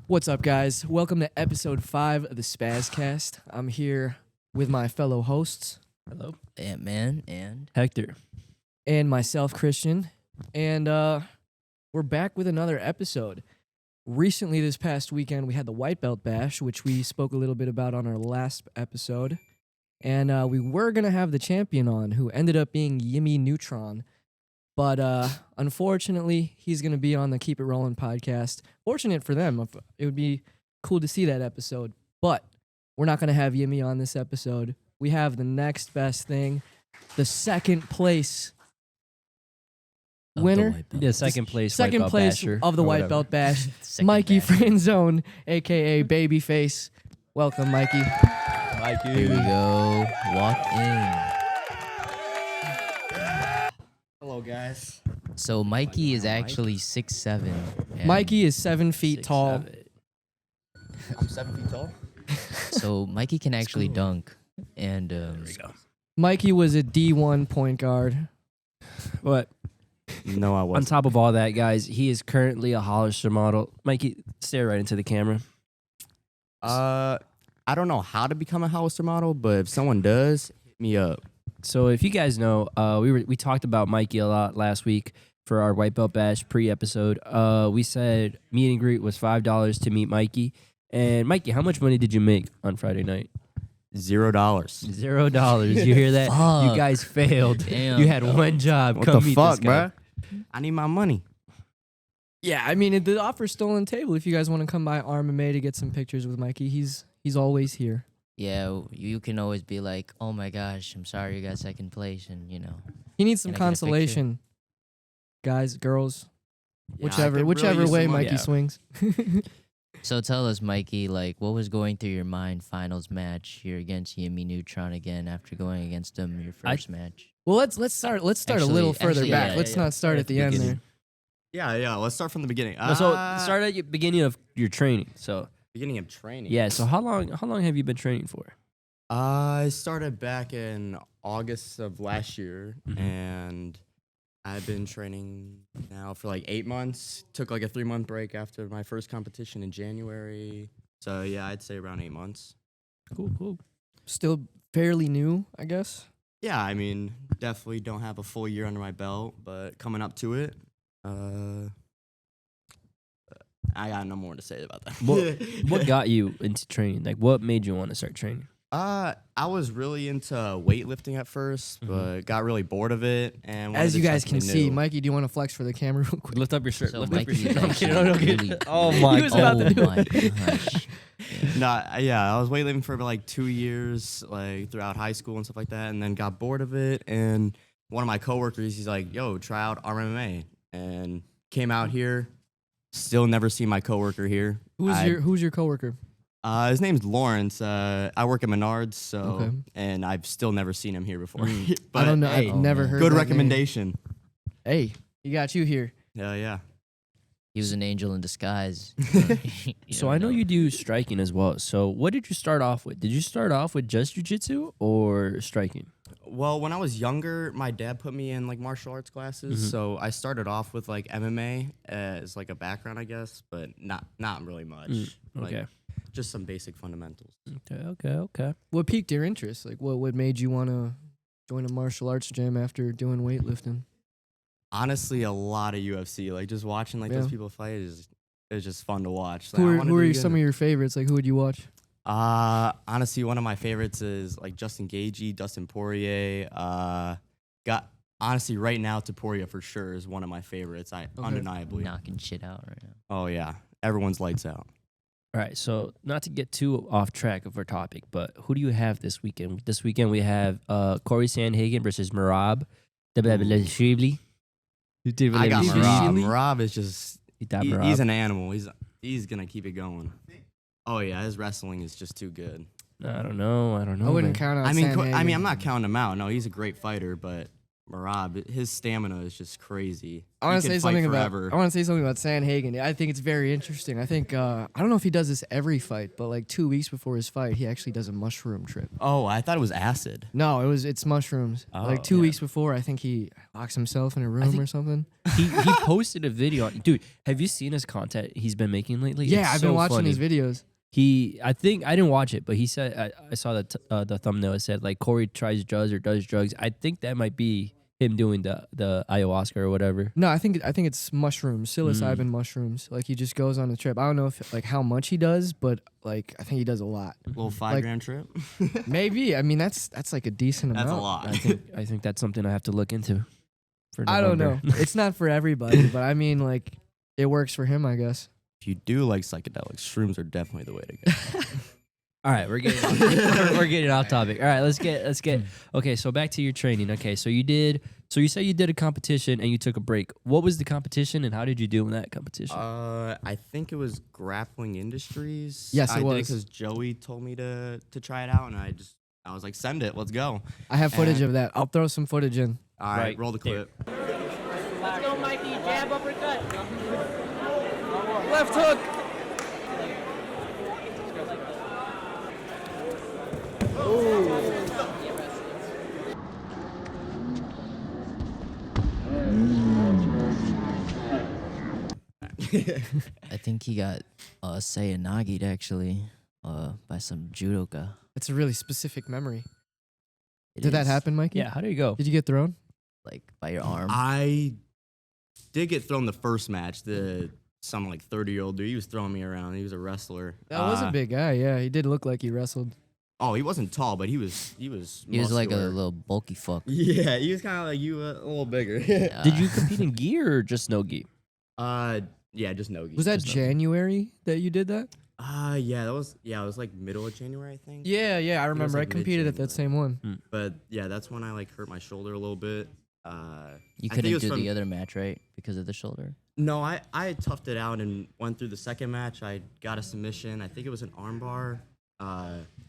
What's up, guys? Welcome to episode 5 of the SPAZCAST. I'm here with my fellow hosts. Hello. Ant-Man and Hector. And myself, Christian. And we're back with another episode. Recently, this past weekend, we had the White Belt Bash, which we spoke a little bit about on our last episode. And we were going to have the champion on, who ended up being Yimmy Neutron. But unfortunately, he's going to be on the Keep It Rolling podcast. Fortunate for them. It would be cool to see that episode. But we're not going to have Yimmy on this episode. We have the next best thing, the second place winner. Yeah, second place Second White Belt place Basher, of the or White whatever. Belt Bash, Second Mikey basher. Franzone, a.k.a. Babyface. Welcome, Mikey. Mikey. Here we go. Walk in. Hello, guys. So Mikey is actually 6'7". and Mikey is 7 feet tall. 6'7". I'm 7 feet tall. So Mikey can actually dunk. And There we go. Mikey was a D1 point guard. But No, I on wasn't. top of all that, guys, he is currently a Hollister model. Mikey, stare right into the camera. I don't know how to become a Hollister model, but if someone does, hit me up. So if you guys know, we talked about Mikey a lot last week for our White Belt Bash pre-episode. We said meet and greet was $5 to meet Mikey. And Mikey, how much money did you make on Friday night? $0. $0. You hear that? You Fuck. guys failed. Damn. You had one job. What Come the meet fuck, this guy. bruh? I need my money. Yeah, I mean, the offer's still on the table. If you guys want to come by RMMA to get some pictures with Mikey, he's always here. yeah, you can always be like, oh my gosh, I'm sorry you got second place. And, you know. He needs some Can I get a picture? consolation. Guys, girls, Yeah, I could really whichever use way some money. Mikey Yeah. swings. So tell us, Mikey, like, what was going through your mind finals match here against Yimmy Neutron again after going against him your first match? Well, let's start a little further Actually, back. yeah, Let's yeah. not start at the end beginning. there. Yeah. Let's start from the beginning. So start at the beginning of your training. So Beginning of training. yeah. So how long have you been training for? I started back in August of last year, Mhm. and I've been training now for like 8 months. Took like a 3-month break after my first competition in January. So yeah, I'd say around 8 months. Cool. Still fairly new, I guess. Yeah, I mean, definitely don't have a full year under my belt, but coming up to it, I got no more to say about that. What got you into training? Like, what made you want to start training? I was really into weightlifting at first, but got really bored of it. And wanted As to you try guys can something see, new. Mikey, do you want to flex for the camera real quick? Lift up your shirt. So Lift up your Mikey shirt. is I'm kidding. actually I'm kidding. really- Oh my He was about to god. do Oh my gosh. I was weightlifting for like 2 years, like throughout high school and stuff like that, and then got bored of it. And one of my coworkers, he's like, "Yo, try out RMMA," and came out here. Still never seen my coworker here. Who's your coworker? His name's Lawrence. I work at Menards, so Okay. and I've still never seen him here before. but I don't know. Hey, I've never heard. good that recommendation. name. Hey, he got you here. Yeah. He was an angel in disguise. So I know you do striking as well. So what did you start off with? Did you start off with just jiu-jitsu or striking? Well, when I was younger, my dad put me in like martial arts classes, Mhm. so I started off with like MMA as like a background, I guess, but not really much. Okay. Like, just some basic fundamentals. Okay. What piqued your interest? Like, what made you want to join a martial arts gym after doing weightlifting? Honestly, a lot of UFC. Like just watching like Yeah. those people fight is just fun to watch. Like, Who are some of your favorites? Like, who would you watch? Honestly, one of my favorites is like Justin Gaethje, Dustin Poirier. Honestly, right now, Taporia for sure is one of my favorites. Undeniably. knocking shit out right now. Oh yeah, everyone's lights out. All right. So not to get too off track of our topic, but who do you have this weekend? This weekend we have Corey Sandhagen versus Marab. Dvalishvili. I got Dvalishvili? Marab. Marab is just Marab. he's an animal. He's gonna keep it going. Oh yeah, his wrestling is just too good. I don't know. I wouldn't man. count out. I mean, Sam Hagen. I'm not counting him out. No, he's a great fighter, but Marab, his stamina is just crazy. I want He to can say fight something forever. about. I want to say something about Sanhagen. I think it's very interesting. I think I don't know if he does this every fight, but like 2 weeks before his fight, he actually does a mushroom trip. Oh, I thought it was acid. No, it's mushrooms. Oh, like 2 yeah. weeks before, I think he locks himself in a room think- or something. He posted a video. Dude, have you seen his content he's been making lately? Yeah, It's I've so been watching funny. his videos. I think I didn't watch it, but he said I saw the thumbnail. It said like Corey tries drugs or does drugs. I think that might be him doing the ayahuasca or whatever. No, I think it's mushrooms, psilocybin mushrooms. Like he just goes on a trip. I don't know if like how much he does, but like I think he does a lot. Little 5 Like- gram trip. Maybe. I mean that's like a decent That's amount. a lot. I think that's something I have to look into. For I don't know. November. It's not for everybody, but I mean like it works for him, I guess. If you do like psychedelics, shrooms are definitely the way to go. All right, we're getting we're getting off topic. All right, let's get okay. So back to your training. Okay, so you said you did a competition and you took a break. What was the competition and how did you do in that competition? I think it was Grappling Industries. Yes, it I did was. it because Joey told me to try it out, and I was like, send it, let's go. I have footage of that. I'll throw some footage in. All right, Right. roll the clip. Let's go, Mikey. Jab, uppercut. Left hook. I think he got Sayanagi'd actually by some judoka. It's a really specific memory. It Did that is, happen, Mikey? Yeah, how did it go? Did you get thrown? Like by your arm. I did get thrown the first match. Some like 30-year-old dude, he was throwing me around. He was a wrestler. That was a big guy. Yeah, he did look like he wrestled. Oh, he wasn't tall, but he was. He was like a muscular. little bulky fuck. Yeah, he was kind of like you, a little bigger. Did you compete in gi or just no gi? Yeah, just no gi. Was that Just no- January that you did that? Yeah, it was like middle of January, I think. Yeah, I remember. I like competed at that mid-January. same one. But yeah, that's when I like hurt my shoulder a little bit. You I think couldn't it was do from- the other match, right? Because of the shoulder. No, I toughed it out and went through the second match. I got a submission. I think it was an armbar.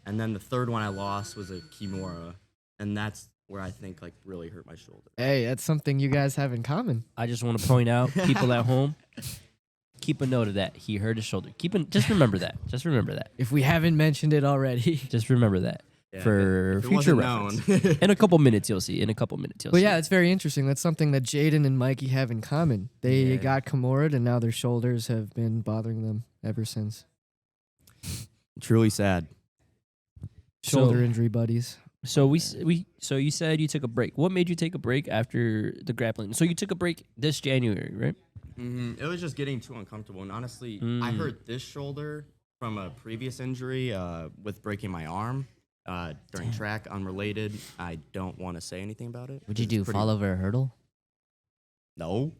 And then the third one I lost was a Kimura. And that's where I think like really hurt my shoulder. Hey, that's something you guys have in common. I just want to point out, people at home, keep a note of that. He hurt his shoulder. Just remember that. Just remember that. If we haven't mentioned it already. Just remember that Yeah, for if it future wasn't reference. known. In a couple minutes, you'll see. But yeah, it's very interesting. That's something that Jaden and Mikey have in common. They Yeah. got Kimura'd and now their shoulders have been bothering them ever since. Truly sad. Shoulder So- injury buddies. So so you said you took a break. What made you take a break after the grappling? So you took a break this January, right? It was just getting too uncomfortable. And honestly, I hurt this shoulder from a previous injury with breaking my arm during track, unrelated. I don't want to say anything about it. What'd you It's do? pretty- Fall over a hurdle? No.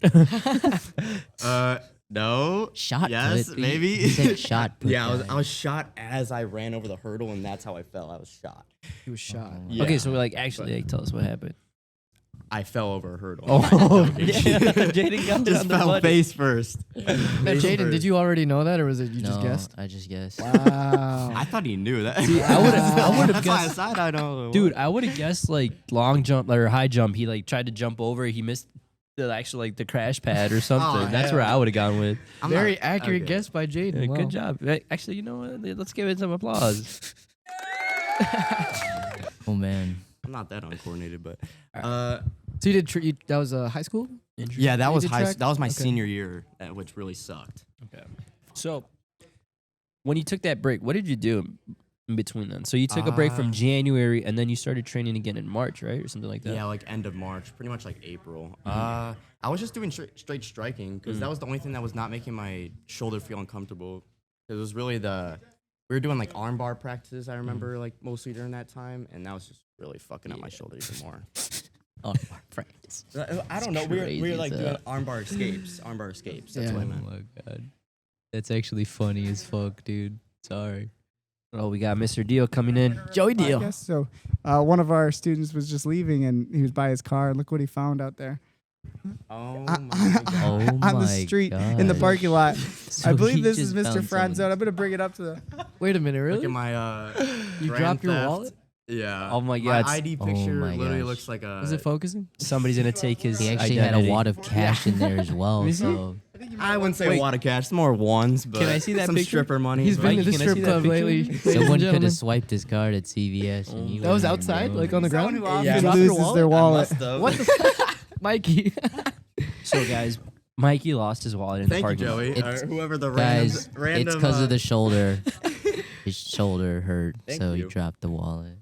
No. Shot Yes, put. maybe. You said shot put. Yeah, guy. I was shot as I ran over the hurdle, and that's how I fell. I was shot. He was shot. Yeah. Okay, so like actually, like, tell us what happened. I fell over a hurdle. Oh, yeah. Jaden got it Just on the fell button. face first. Now, Jaden, did you already know that or was it you just No, guessed? I just guessed. Wow. I thought he knew that. See, I would've That's why I guessed- said I don't. Dude, I would have guessed like long jump or high jump. He like tried to jump over. He missed the actual like the crash pad or something. That's where I would have gone with. I'm Very not- accurate okay. guess by Jaden. Yeah, Wow. good job. Actually, you know what? Let's give it some applause. Oh man. I'm not that uncoordinated, but So you did that was high school? yeah, that You was did high. track? That was my Okay. senior year, which really sucked. Okay. So when you took that break, what did you do in between then? So you took a break from January and then you started training again in March, right? Or something like that? Yeah, like end of March, pretty much like April. I was just doing straight striking because that was the only thing that was not making my shoulder feel uncomfortable. It was really we were doing like arm bar practices. I remember like mostly during that time, and that was just really fucking up my shoulder even more. Oh, practice. I don't know. We were crazy like as doing hell. arm bar escapes. Arm bar escapes. That's Yeah. what I Oh meant. my god. That's actually funny as fuck, dude. Sorry. Oh, we got Mr. Diehl coming in. Joey Diehl. podcast. So one of our students was just leaving and he was by his car and look what he found out there. Oh I- my god. Oh on the my street in the gosh. parking lot. So I believe he this just is Mr. found someone. Franzone. I'm going to bring it up to the... Wait a minute, Look really? at my You Grand dropped your Theft. wallet? Yeah. Oh my My God. ID Oh picture my literally gosh. looks like a. Is it focusing? Somebody's gonna take his. He actually identity. had a wad of cash in there as well. me see. So I wouldn't say Wait. a lot of cash. It's more ones, but I see that some picture? stripper money. He's but- been to Mikey, the can I see strip that club picture? lately. ladies and someone could gentlemen. have swiped his card at CVS. And you That was wouldn't outside, know. like on the ground. Yeah, Often I loses must- their I wallet. must have. What the Mikey? So guys, Mikey lost his wallet in the Thank you, parking lot. Joey. It's- Or whoever the Guys, random. it's because of the shoulder. His shoulder hurt, Thank so he you. dropped the wallet.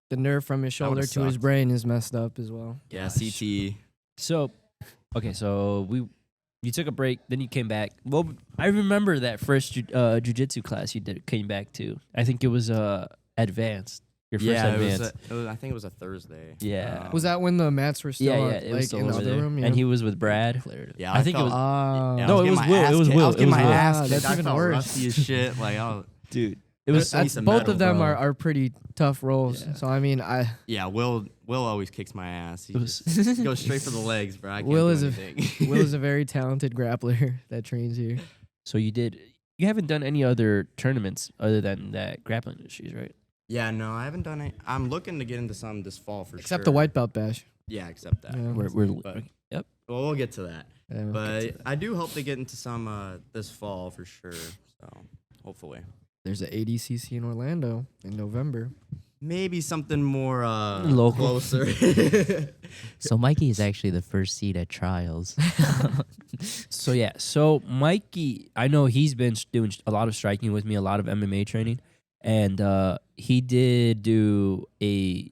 The nerve from his shoulder would've to his sucked. brain is messed up as well. Yeah, CT. So, okay, so you took a break, then you came back. Well, I remember that first jujitsu class you came back to. I think it was advanced. Your first Yeah, advanced. I think it was a Thursday. Yeah. Was that when the mats were still yeah, up, it like was still in the over other there. room? And he was with Brad. Yeah, I think it felt- was- Ah, yeah, I No, was it getting was my Will, ass it was kicked- Will, I was it getting was my Will. ass Ah, kicked. that's I even felt worse. rusty as shit. Like, oh, Dude, it was Need some both metal, of them bro. are pretty tough roles. Yeah. So I mean, yeah. Will always kicks my ass. He It was- just goes straight for the legs, bro. I can't Will do is a- anything. Will is a very talented grappler that trains here. So you haven't done any other tournaments other than that grappling industries, right? Yeah, no, I haven't done it. I'm looking to get into some this fall for Except sure. the white belt bash. Yeah, except that. Yeah. But- yep. Well, we'll get to that. Yeah, we'll get But to that. I do hope to get into some this fall for sure. So hopefully, There's a ADCC in Orlando in November. maybe something more Local. closer. So Mikey is actually the first seed at trials. So yeah, so Mikey, I know he's been doing a lot of striking with me, a lot of MMA training, and he did do a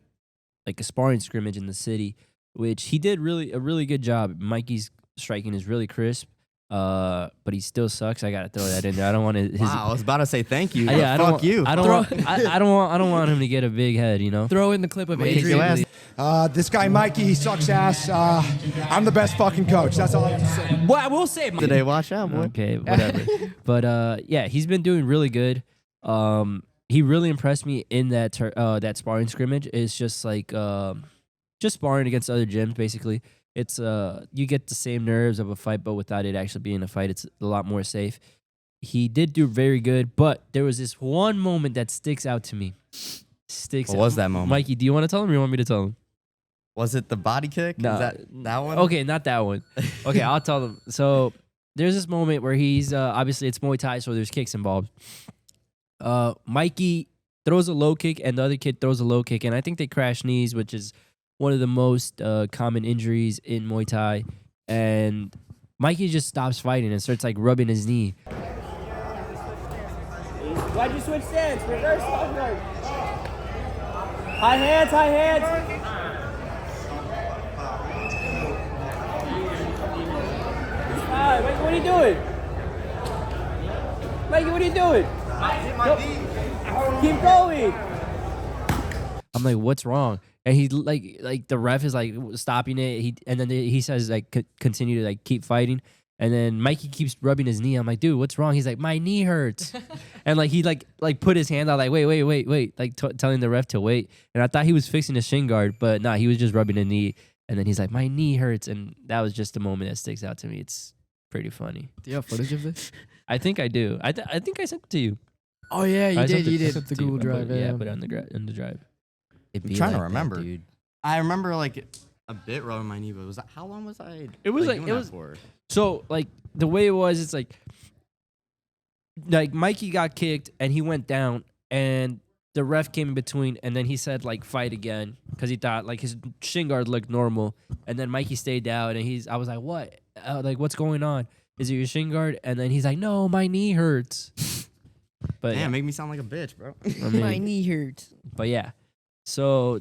sparring scrimmage in the city, which he did a really good job. Mikey's striking is really crisp, but he still sucks. I gotta throw that in there. I don't want to. Wow, I was about to say thank you. Yeah, I but don't. fuck you. I don't. Want, I don't want him to get a big head. You know. Throw in the clip of Kick your Adrian. ass. This guy Mikey, he sucks ass. I'm the best fucking coach. That's all I have to say. Well, I will say, Today, watch out, boy. Okay, whatever. But yeah, he's been doing really good. He really impressed me in that sparring scrimmage. It's just like just sparring against other gyms. Basically, it's you get the same nerves of a fight, but without it actually being a fight, it's a lot more safe. He did do very good, but there was this one moment that sticks out to me. What was that moment? Mikey? Do you want to tell him, or you want me to tell him? Was it the body kick? No. Is that one? Okay, not that one. Okay, I'll tell them. So there's this moment where he's obviously it's Muay Thai, so there's kicks involved. Mikey throws a low kick, and the other kid throws a low kick, and I think they crash knees, which is one of the most common injuries in Muay Thai. And Mikey just stops fighting and starts like rubbing his knee. Why'd you switch stance? Reverse forward. High hands, high hands. Mikey, what are you doing? Mikey, what are you doing? Keep going. I'm like, what's wrong? And he like the ref is like stopping it. And then he says like continue to like keep fighting. And then Mikey keeps rubbing his knee. I'm like, dude, what's wrong? He's like, my knee hurts. And like he like put his hand out like, wait, like telling the ref to wait. And I thought he was fixing a shin guard, but nah, he was just rubbing a knee. And then he's like, my knee hurts. And that was just a moment that sticks out to me. It's pretty funny. Do you have footage of this? I think I do. I think I sent it to you. Oh yeah, you I did. sent it- You I did. sent it The to you. Google I put- Drive. Yeah, Yeah, put it on the drive. It'd I'm be trying to like that, remember. dude. I remember like a bit rubbing my knee, but was that how long was I? It was like- doing it that was- for? So like the way it was, it's like Mikey got kicked and he went down and the ref came in between and then he said like fight again because he thought like his shin guard looked normal and then Mikey stayed down and I was like what like what's going on, is it your shin guard? And then he's like no, my knee hurts. But Damn, yeah, make me sound like a bitch, bro. I mean, knee hurts. but yeah, so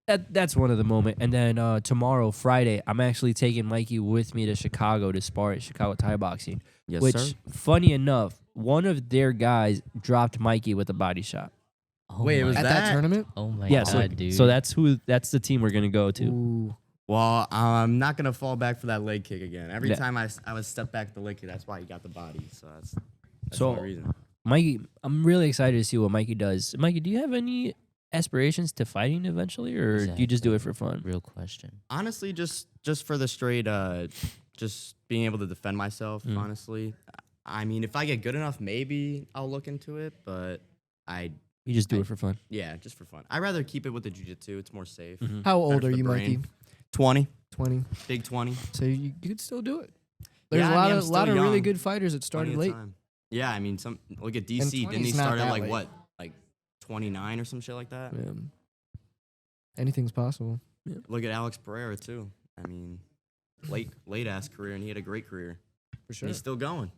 that's one of the moment. And then tomorrow, Friday, I'm actually taking Mikey with me to Chicago to spar at Chicago Thai Boxing. Yes, Which, funny enough, one of their guys dropped Mikey with a body shot. Oh Wait, it my- was At that? that tournament? Oh my Yeah, god, dude. so that's the team we're gonna go to. Ooh. Well, I'm not gonna fall back for that leg kick again. Every Yeah. time I would step back the leg kick, that's why he got the body. So that's So- the reason. Mikey, I'm really excited to see what Mikey does. Mikey, do you have any aspirations to fighting eventually, or do you just do it for fun? Real question. Honestly, just for the straight, just being able to defend myself. Mm. Honestly, I mean, if I get good enough, maybe I'll look into it. But You just do it for fun. Yeah, just for fun. I'd rather keep it with the jiu-jitsu. It's more safe. How old Better are for the you, brain. Mikey? 20. 20. Big 20. So you could still do it. There's Yeah, a I lot mean, I'm of still really young. good fighters that started Plenty late. of time. Yeah, I mean, look at 20 DC. Didn't he is not start at that like late. what? Like 29 or some shit like that? Yeah. Anything's possible. Look at Alex Pereira too. I mean, late ass career, and he had a great career. For And he's still going.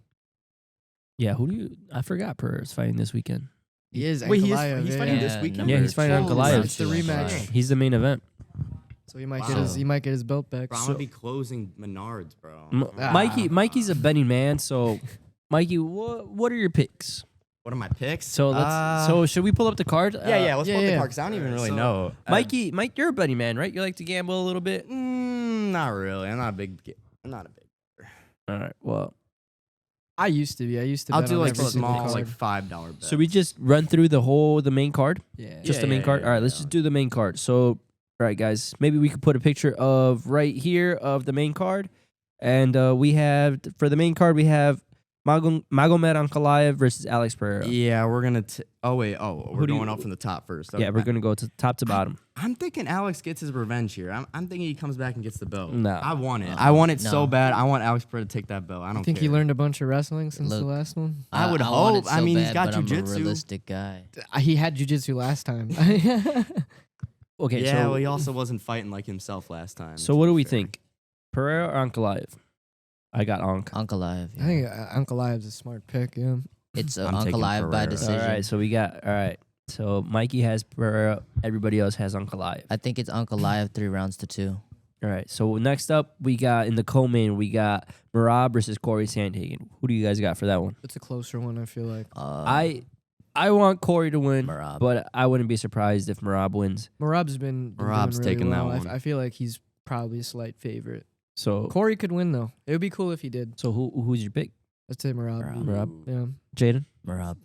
Yeah, I forgot Pereira's fighting this weekend. He is. Wait, he's Ankalaev, fighting yeah. this weekend? Yeah, he's fighting Holy Ankalaev. It's the rematch. He's the main event. So he might Wow. he might get his belt back. Bro, I'm So- gonna be closing Menards, bro. Mikey's a betting man, so Mikey, what are your picks? What are my picks? So let's should we pull up the card? yeah, let's yeah, pull up the yeah. card because I don't even really So, Oh, know. Mike, you're a betting man, right? You like to gamble a little bit. Not really. I'm not a big. All right. Well, I used to be. I used to. I'll bet do on like every single small, like card. $5 bets. so we just run through the main card. Yeah. Just Yeah, the main yeah, card. yeah, All right, let's yeah. just do the main card. So, all right, guys, maybe we could put a picture of right here of the main card, and we have for the main card we have Magomed Ankalaev versus Alex Pereira. Yeah, we're gonna. We're Who do you- going up from the top first. Yeah, we're gonna go to top to bottom. I'm thinking Alex gets his revenge here. I'm thinking he comes back and gets the belt. No. I want it. I want it so No. bad. I want Alex Pereira to take that belt. I I don't think care. he learned a bunch of wrestling since the Look, last one. I would want it hope. I so mean, he's bad, got but I'm a jujitsu. realistic guy. He had jujitsu last time. Okay, Yeah, so well, he also wasn't fighting like himself last time. so to what be do we fair. think? Pereira or Ankalaev? I got Ank. Ankalaev. I think Uncle Live's a smart pick. Yeah. It's I'm taking Ankalaev by Pereira. decision. All right, so we got all right. So Mikey has Pereira. Everybody else has Ankalaev. I think it's Ankalaev 3-2. All right. So next up, we got in the co-main, we got Merab versus Corey Sandhagen. Who do you guys got for that one? It's a closer one. I feel like I want Corey to win, Merab. but I wouldn't be surprised if Merab wins. Marab's been Marab's doing really taking that well. one. I feel like he's probably a slight favorite. So Corey could win though. It would be cool if he did. who's your pick? Let's say Marab. Merab. Yeah. Jaden. Merab.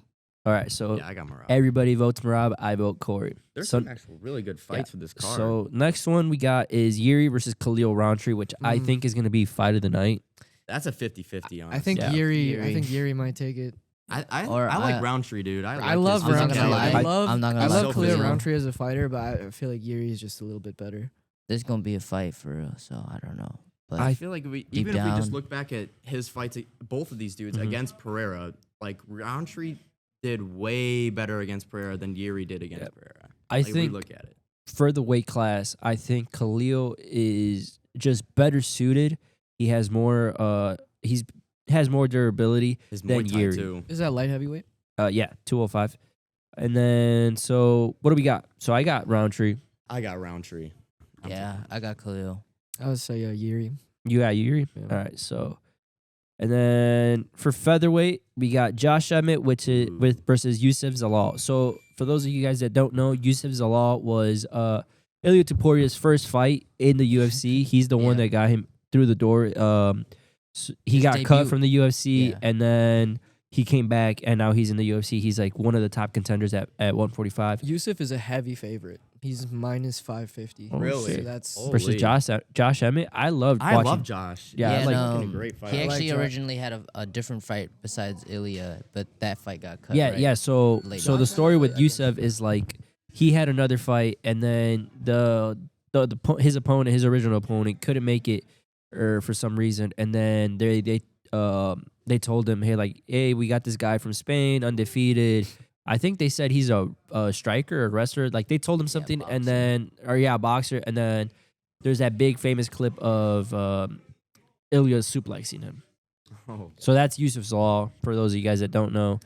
All right. So Yeah, I got Marab. everybody votes Merab. I vote Corey. There's so, some actual really good fights with this card. So next one we got is Yuri versus Khalil Roundtree, which I think is going to be fight of the night. that's a 50-50 on. I think Yeah. Yuri might take it. I Or like I- Roundtree, dude. I like love his I'm not Roundtree. gonna physicality. lie. I love I'm not gonna I lie. love So Khalil physical. Roundtree as a fighter, but I feel like Yuri is just a little bit better. There's gonna be a fight for real, so I don't know. But I feel like even if we just down. look back at his fights, both of these dudes Mhm. against Pereira, like Roundtree did way better against Pereira than Yuri did against Yep. Pereira. I Like, if we think look at it. for the weight class, I think Khalil is just better suited. He has more. Has more durability His than Muay Thai Yuri. too. Is that light heavyweight? Yeah, 205. And then so what do we got? So I got Roundtree. I got Roundtree. yeah, I got Khalil. I would say Yuri. You got Yuri. Yeah. All right. So, and then for featherweight, we got Josh Emmett, which is versus Yusuf Zalal. So for those of you guys that don't know, Yusuf Zalal was Ilia Toporia's first fight in the UFC. He's the one Yeah. that got him through the door. He His got cut debut. from the UFC, Yeah. and then he came back, and now he's in the UFC. He's like one of the top contenders at 145 Yusuf is a heavy favorite. He's minus 550. Oh, Really? So that's Oh. versus Holy. Josh Emmett. I love Josh. Yeah, I Yeah, like no, fucking great fight. He I like actually Josh. originally had a different fight besides Ilya, but that fight got cut. Yeah, right? yeah. So, Later. so the story with Yusuf is like he had another fight, and then his opponent, his original opponent, couldn't make it, or for some reason, and then they told him, hey, we got this guy from Spain, undefeated. I think they said he's a striker or wrestler. Like they told him something, and then boxer, and then there's that big famous clip of Ilya suplexing him. Oh. So that's Yusuf Zalal. For those of you guys that don't know,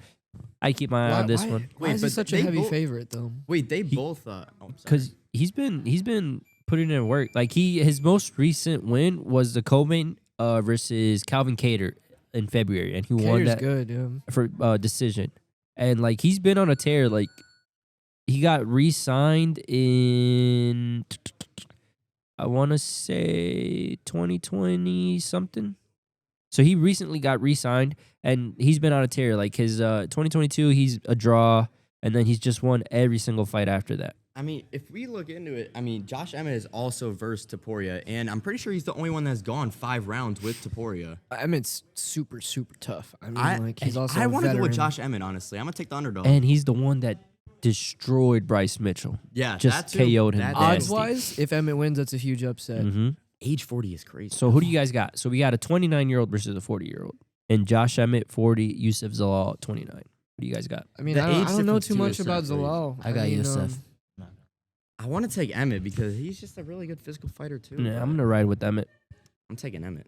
I keep my eye on this one. Why is he but such a they heavy both- favorite though? Wait, they both. I'm sorry. Because he's been putting in work. Like his most recent win was the co-main versus Calvin Kattar in February, and he won Cater's that good. Yeah. for decision. And like he's been on a tear. Like he got re-signed in I want to say 2020 something. So he recently got re-signed, and he's been on a tear. Like his 2022, he's a draw, and then he's just won every single fight after that. I mean, if we look into it, I mean, Josh Emmett is also versed Topuria, and I'm pretty sure he's the only one that's gone 5 rounds with Topuria. Emmett's super tough. I mean, he's also. I a want to go with veteran. Josh Emmett, honestly. I'm gonna take the underdog. And he's the one that destroyed Bryce Mitchell. Yeah, Just that too. KO'd him That- nasty. Odds wise, if Emmett wins, that's a huge upset. Mm-hmm. Age 40 is crazy. So who do you guys got? So we got a 29-year-old versus a 40-year-old. And Josh Emmett, 40, Yusuf Zalal, 29. What do you guys got? I mean, The I age don't know difference, too too, much is about not crazy. Zalal. I got mean, Yusuf. I want to take Emmett because he's just a really good physical fighter too. Yeah, but I'm gonna ride with Emmett. I'm taking Emmett.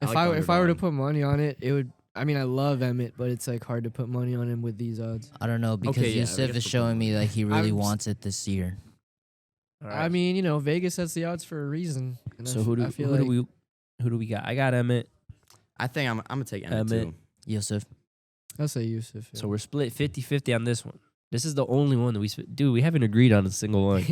If I were to put money on it, it would. I mean, I love Emmett, but it's like hard to put money on him with these odds. I don't know because Okay, yeah, we Yusuf have is to showing put me him like he really I'm s- wants it this year. I mean, Vegas sets the odds for a reason. And So who do we got? I got Emmett. I think I'm gonna take Emmett, Emmett. too. Yusuf. I'll say Yusuf. So we're split 50-50 on this one. This is the only one that we haven't agreed on a single one.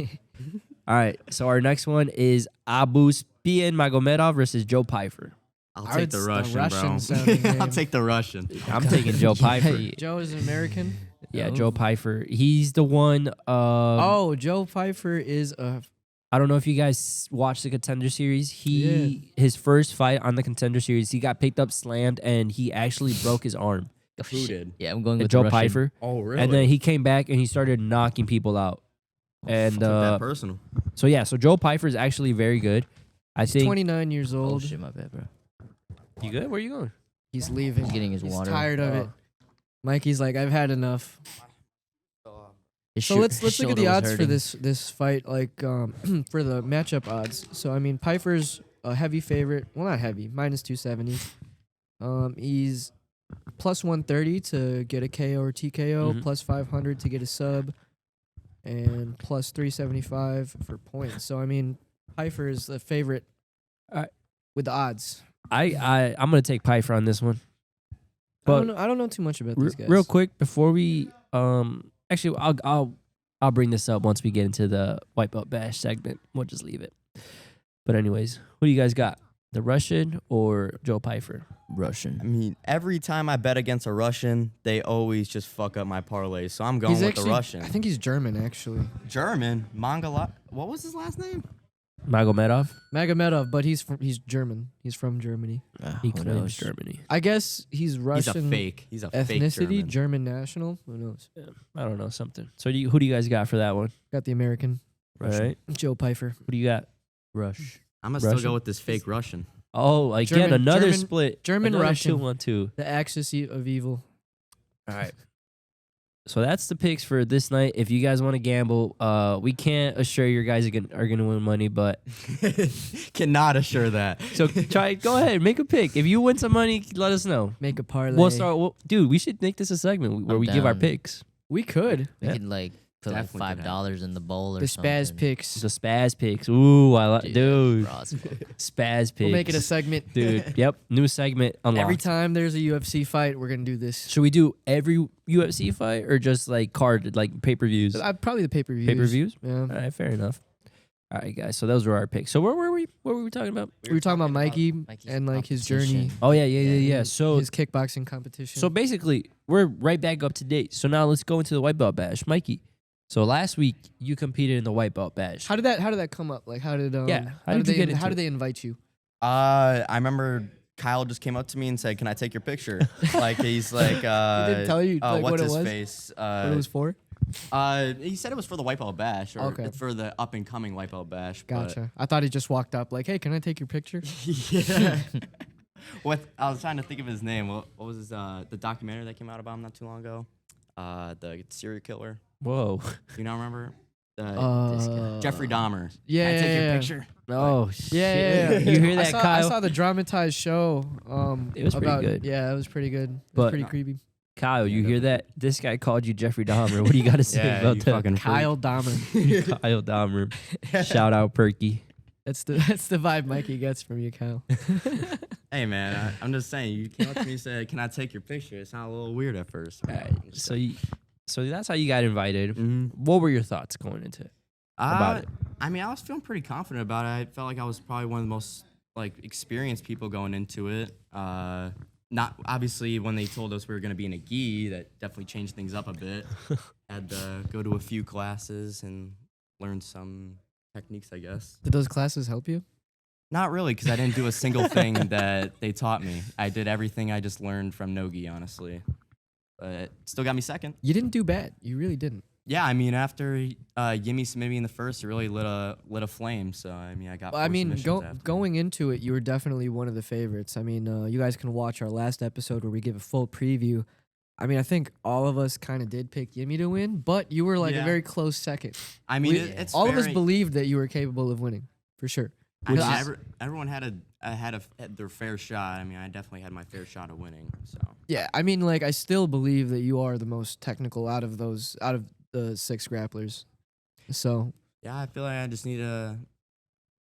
All right. So our next one is Abus Pian Magomedov versus Joe Pfeiffer. I'll I take would the s- the Russian, Russian sounding bro. name. I'll take the Russian. I'm taking Joe Pfeiffer. Joe is an American. Yeah, Oh. Joe Pfeiffer. He's the one. Oh, Joe Pfeiffer is a. I don't know if you guys watched the Contender Series. His first fight on the Contender Series, he got picked up, slammed, and he actually broke his arm. Who did? Yeah, I'm going with Joe Russian. Pfeiffer. Oh, really? And then he came back and he started knocking people out. And Took that personal. so Joe Pfeiffer is actually very good. I think. 29 years Oh old. shit, my bad, bro. You good? Where you going? He's leaving. He's getting his He's water. tired of it. Mikey's like, I've had enough. His So shou- let's his look at the shoulder was odds for hurting. this fight, like for the matchup odds. So I mean, Pfeiffer's a heavy favorite. Well, not heavy, minus 270. He's plus 130 to get a KO or TKO, Mhm. plus 500 to get a sub, and plus 375 for points. So I mean, Pfeiffer is the favorite Alright. with the odds. I'm gonna take Pfeiffer on this one. But I don't know too much about these guys. real quick before we actually I'll bring this up once we get into the White Belt Bash segment. We'll just leave it. But anyways, who do you guys got? The Russian or Joe Pfeiffer? I Russian. mean, every time I bet against a Russian, they always just fuck up my parlay. So I'm going He's with actually, the Russian. I think he's German actually. German, Mongolo. What was his last name? Magomedov? Magomedov, but he's German. He's from Germany. He Who claims knows? Germany. I guess he's Russian. He's a fake. He's a fake ethnicity, German. German national. Who knows? I don't know, something. So who do you guys got for that one? Got the American All right. Joe Pfeiffer. Who do you got? Rush. I'm gonna still Russian? go with this fake Russian. Oh, again, German- another German- split. German Another Russian. 2-1-2. The axis of evil. All right. So that's the picks for this night. If you guys want to gamble, we can't assure you guys are gonna win money, but Cannot assure that. so go ahead, make a pick. If you win some money, let us know. Make a parlay. Dude, we should make this a segment where I'm we give our down. We picks. could. We Yeah. could like put like Definitely could $5 in the bowl or The something. Spaz picks. The Spaz picks. Ooh, I like, dude. raw as fuck. Spaz picks. We'll make it a segment. dude. Yep, new segment unlocked. Every time there's a UFC fight, we're gonna do this. Should we do every UFC fight or just like carded, like pay-per-views? Probably the pay-per-views. Pay-per-views? Yeah. All right, fair enough. All right, guys. So those were our picks. So where were we? What were we talking about? We were talking about Mikey Mikey's and like his journey, competition. Oh yeah. So his kickboxing competition. So basically, we're right back up to date. So now let's go into the White Belt Bash, Mikey. So last week you competed in the White Belt Bash. how did that come up? Like how did Yeah, how did you get how into did they invite you? I remember Kyle just came up to me and said, "Can I take your picture?" Like he's like, He didn't tell you like, what's what it his was. face? What it was for? He said it was for the White Belt Bash or Okay. for the up and coming White Belt Bash. but- Gotcha. I thought he just walked up like, "Hey, can I take your picture?" yeah. What I was trying to think of his name. What was his the documentary that came out about him not too long ago? The serial killer. Whoa. You don't remember? Jeffrey Dahmer. Yeah, Can I take yeah, your yeah. picture? Oh shit. Yeah. You hear that, I Kyle? saw the dramatized show. It was pretty about, good. Yeah, it was pretty good. It was But- pretty creepy. Kyle, you hear that? This guy called you Jeffrey Dahmer. What do you got to say Yeah, about you that? fucking freak. Kyle Dahmer. Kyle Dahmer. Shout out Perky. That's the vibe Mikey gets from you, Kyle. Hey man, I'm just saying. You came up to me and said, "Can I take your picture?" It sounded a little weird at first. All right. So that's how you got invited. Mm-hmm. What were your thoughts going into it? About it? I mean, I was feeling pretty confident about it. I felt like I was probably one of the most like experienced people going into it. Not obviously when they told us we were going to be in a gi, that definitely changed things up a bit. Had to go to a few classes and learn some techniques, I guess. Did those classes help you? Not really, because I didn't do a single thing that they taught me. I did everything I just learned from no gi, honestly. but still got me second. You didn't do bad. You really didn't. Yeah, I mean, after Yimmy submitted me in the first, it really lit a flame. So I mean, I got. I mean, after. going into it, you were definitely one of the favorites. I mean, you guys can watch our last episode where we give a full preview. I mean, I think all of us kind of did pick Yimmy to win, but you were like a very close second. I mean, it's all of us believed that you were capable of winning for sure. I mean, everyone had their fair shot. I mean, I definitely had my fair shot of winning. So yeah, I mean, like I still believe that you are the most technical out of the 6 grapplers. So yeah, I feel like I just need to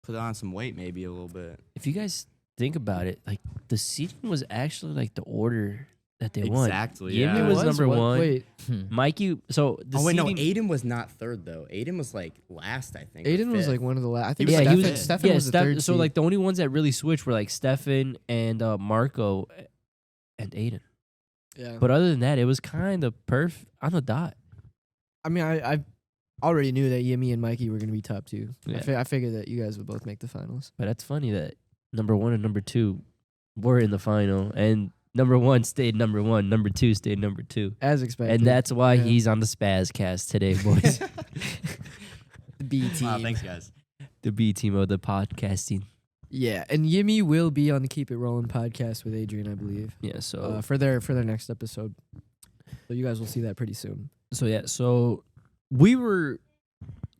put on some weight, maybe a little bit. If you guys think about it, like the seating was actually like the order that they won. Exactly. Yimmy Yeah. was number what? 1. Wait, Mikey. So the Wait, no, seating, Aiden was not third though. Aiden was like last, I think. or Aiden was fifth. like one of the last. I think was, yeah, like, he Stefan, was. Stefan Yeah, was the third. so seed. like the only ones that really switched were like Stefan and Marco and Aiden. yeah. But other than that, it was kind of perfect on the dot. I mean, I already knew that Yimmy and Mikey were going to be top 2. Yeah. I figured that you guys would both make the finals. But that's funny that number 1 and number 2 were in the final, and number 1 stayed number 1, number 2 stayed number 2, As expected. and that's why Yeah. he's on the SPAZCAST today, boys. the B team. Wow, thanks, guys. The B team of the podcasting. Yeah, and Yimmy will be on the Keep It Rolling podcast with Adrian, I believe, Yeah. So for their next episode. So you guys will see that pretty soon. So we were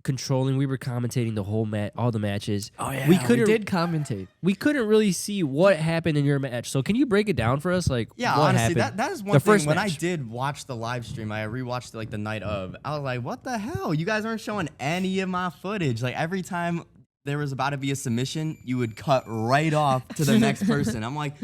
controlling, we were commentating the whole all the matches. Oh yeah, we did commentate. We couldn't really see what happened in your match. So can you break it down for us? Like, Yeah, what honestly, happened? that is one The thing. first When I match. did watch the live stream, I rewatched it like the night of. I was like, what the hell? You guys aren't showing any of my footage. Like every time there was about to be a submission, you would cut right off to the next person. I'm like,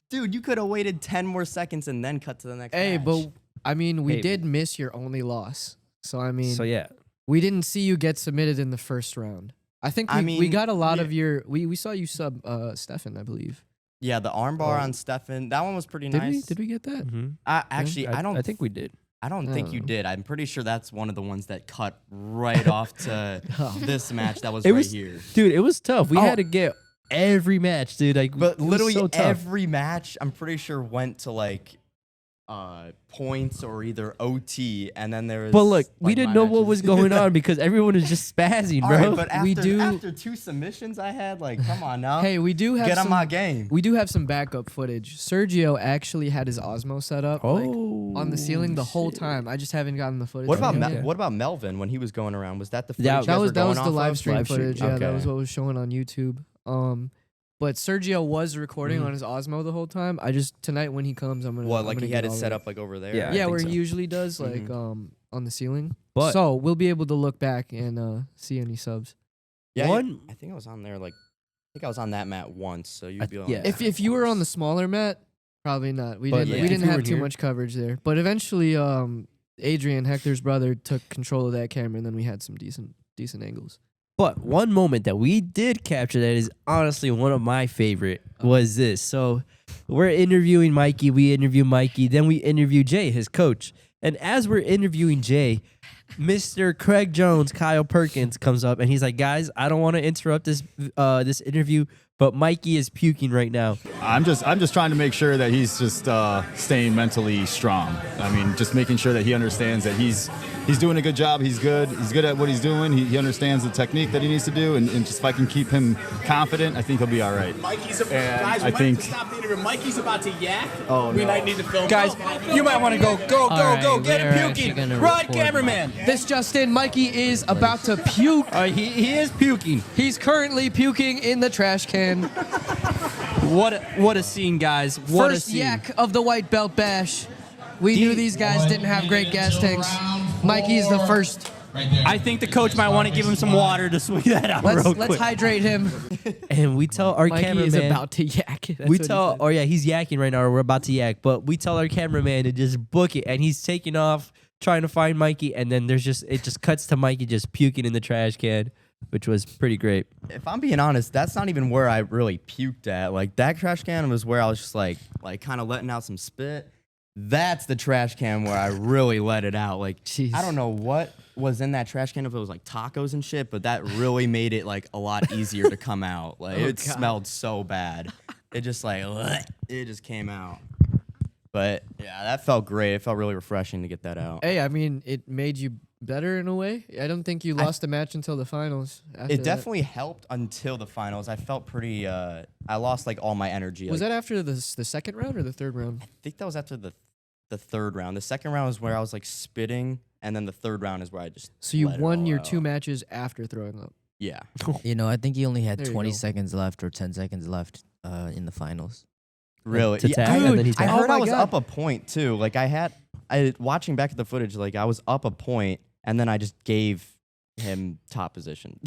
dude, you could have waited 10 more seconds and then cut to the next Hey, match. but I mean, we Hey. did miss your only loss. So I mean, So yeah, we didn't see you get submitted in the first round. I think we mean, got a lot yeah. of your. We saw you sub Stefan, I believe. yeah, the armbar Oh. on Stefan, that one was pretty Did nice. we? Did we get that? Actually, I think we did. think you Oh. did. I'm pretty sure that's one of the ones that cut right off to Oh. this match that was It right was- here. Dude, it was tough. We Oh. had to get every match, dude. Like, But it was literally so tough. every match, I'm pretty sure went to like points or either OT, and then there was. But look, we like, didn't my know what matches. was going on because everyone was just spazzing, All bro. right, but after, We do- after 2 submissions I had, like, come on now, Hey, we do have get on some. my game. We do have some backup footage. Sergio actually had his Osmo set up like, on the ceiling the whole time. I just haven't gotten the footage. What about from him yet. what about Melvin when he was going around? Was that the footage Yeah, you That guys was were that going was the off live of? stream Live stream. footage. Yeah, that Okay. was what was showing on YouTube. But Sergio was recording on his Osmo the whole time. I just tonight when he comes, I'm gonna. What, I'm like gonna he had get it all set of up like over there? Yeah, I Yeah, think where so. he usually does like on the ceiling. But- So we'll be able to look back and see any subs. Yeah, One- I think I was on there like. I think I was on that mat once, so you'd be on. yeah. that If you were on the once. smaller mat, probably not. We But, didn't yeah, we if didn't you were have too here- much coverage there. But eventually, Adrian, Hector's brother, took control of that camera, and then we had some decent angles. But one moment that we did capture that is honestly one of my favorite was this. So we're interviewing Mikey. We interview Mikey. Then we interview Jay, his coach. And as we're interviewing Jay, Mr. Craig Jones, Kyle Perkins, comes up and he's like, guys, I don't want to interrupt this this interview, but Mikey is puking right now. I'm just trying to make sure that he's just staying mentally strong. I mean, just making sure that he understands that he's doing a good job. He's good at what he's doing. He understands the technique that he needs to do, and just if I can keep him confident, I think he'll be all right. Mikey's And guys, I we might think- have to stop the interview. Mikey's about to yak. Oh, we no. might need to film. Guys, you might want to go, right, get we're him actually puking. gonna Run, record cameraman. This just in, Mikey is about to puke. He is puking. He's currently puking in the trash can. What a scene, guys. What First a scene. yak of the white belt bash. We knew these guys didn't have great gas tanks. Mikey's the first. I think the coach might want to give him some water to swing that out Let's real quick. hydrate him. And we tell our Mikey cameraman. is about to yak. That's we what he tell, said. oh yeah, he's yakking right now. Or we're about to yak, but we tell our cameraman to just book it, and he's taking off trying to find Mikey, and then it just cuts to Mikey just puking in the trash can, which was pretty great. If I'm being honest, that's not even where I really puked at. Like that trash can was where I was just like kind of letting out some spit. That's the trash can where I really let it out. Like Jeez. I don't know what was in that trash can, if it was like tacos and shit, but that really made it like a lot easier to come out. Like Oh, it God. smelled so bad. It just like it just came out. But yeah, that felt great. It felt really refreshing to get that out. Hey, I mean, it made you better in a way. I don't think you lost the match until the finals. After It definitely helped until the finals. I felt pretty. I lost like all my energy. Was like, that after the second round or the third round? I think that was after the third round. The second round was where I was like spitting, and then the third round is where I just. So you let it won all your out. 2 matches after throwing up. Yeah. You know, I think he only had There you 20 go. seconds left or 10 seconds left in the finals. Really? To tag, and then he I tagged. heard Oh I my was God. up a point too. Like watching back at the footage, like I was up a point, and then I just gave him top position.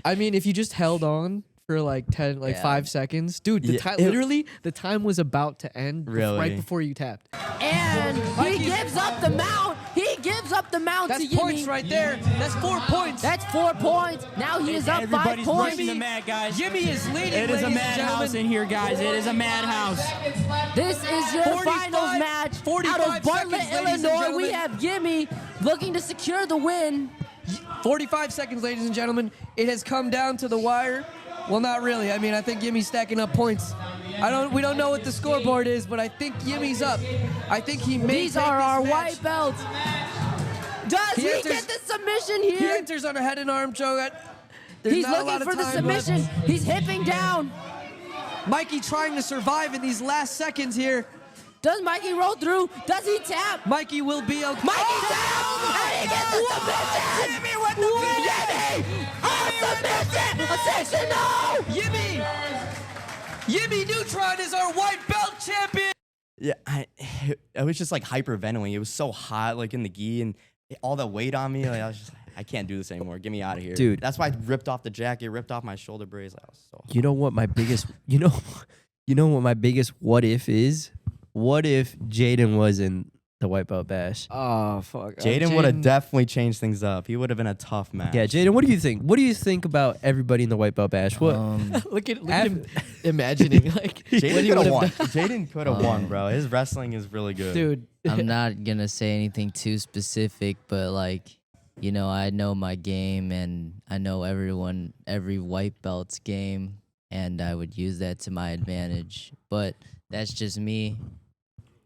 I mean, if you just held on for like 5 seconds, dude, Yeah, literally the time was about to end Really? right before you tapped. And he gives up the mount. He gives up the mount That's to Yimmy. points right there. That's 4 points. That's 4 points. Now he is up 5 points. the mat, guys. Jimmy is leading. It is a ladies and madhouse gentlemen. in here, guys. It is a madhouse. This is your 45 finals match. 45 Out of Bartlett, seconds, ladies and Illinois, we gentlemen. have Yimmy looking to secure the win. 45 seconds, ladies and gentlemen. It has come down to the wire. Well, not really. I mean, I think Yimmy's stacking up points. We don't know what the scoreboard is, but I think Yimmy's up. I think he may These take are this our match. white belts. Does He he enters- get the submission He here? enters on a head and arm choke. There's He's not a looking lot of for the time left. submission. He's hipping down. Mikey trying to survive in these last seconds here. Does Mikey roll through? Does he tap? Mikey will be okay. Mikey taps! And he gets the submission! Yimmy with the Yimmy! A submission! A section, no! Yimmy Neutron is our white belt champion. Yeah, I was just like hyperventilating. It was so hot, like in the gi, and all the weight on me. Like I was just like, I can't do this anymore. Get me out of here, Dude. That's why I ripped off the jacket, ripped off my shoulder braids. Like, I was so. You know what my biggest you know what my biggest what if is? What if Jaden was in the white belt bash? Oh, fuck. Jaden would have definitely changed things up. He would have been a tough match. Yeah, Jaden, what do you think? What do you think about everybody in the white belt bash? What? Look at him imagining like Jaden what he could would have won. have done. Jaden could have won, bro. His wrestling is really good, Dude. I'm not gonna say anything too specific, but like, you know, I know my game and I know every white belt's game, and I would use that to my advantage. But that's just me.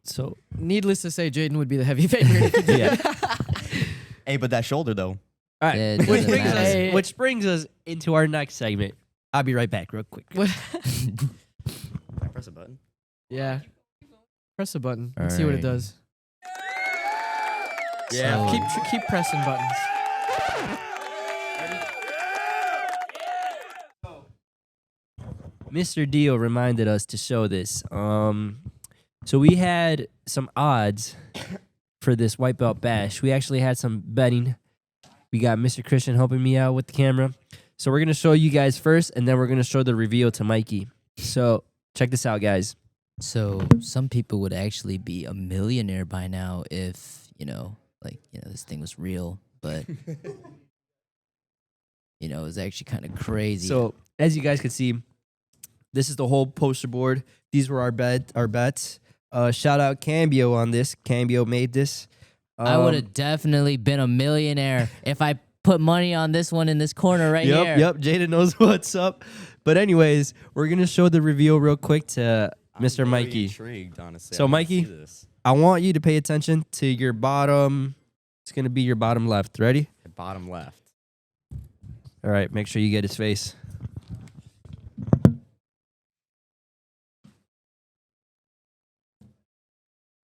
So Needless to say, Jaden would be the heavy favorite. If he did. yeah. Hey, but that shoulder though. All right. Yeah, it which doesn't brings matter. us which brings us into our next segment. I'll be right back real quick. Can I press a button? Yeah. Press the button and see what it Alright. does. Yeah. Keep pressing buttons. Mr. Diehl reminded us to show this. So we had some odds for this white belt bash. We actually had some betting. We got Mr. Christian helping me out with the camera. So we're gonna show you guys first, and then we're gonna show the reveal to Mikey. So check this out, guys. So some people would actually be a millionaire by now if, this thing was real, but it was actually kind of crazy. So as you guys can see, this is the whole poster board. These were our bets. Shout out Cambio on this. Cambio made this. I would have definitely been a millionaire if I put money on this one in this corner right here. Yep. Jada knows what's up. But anyways, we're gonna show the reveal real quick to Mr. I'm really Mikey. Intrigued, honestly. So I wanna Mikey, see this. I want you to pay attention to your bottom. It's gonna be your bottom left. Ready? Bottom left. All right. Make sure you get his face.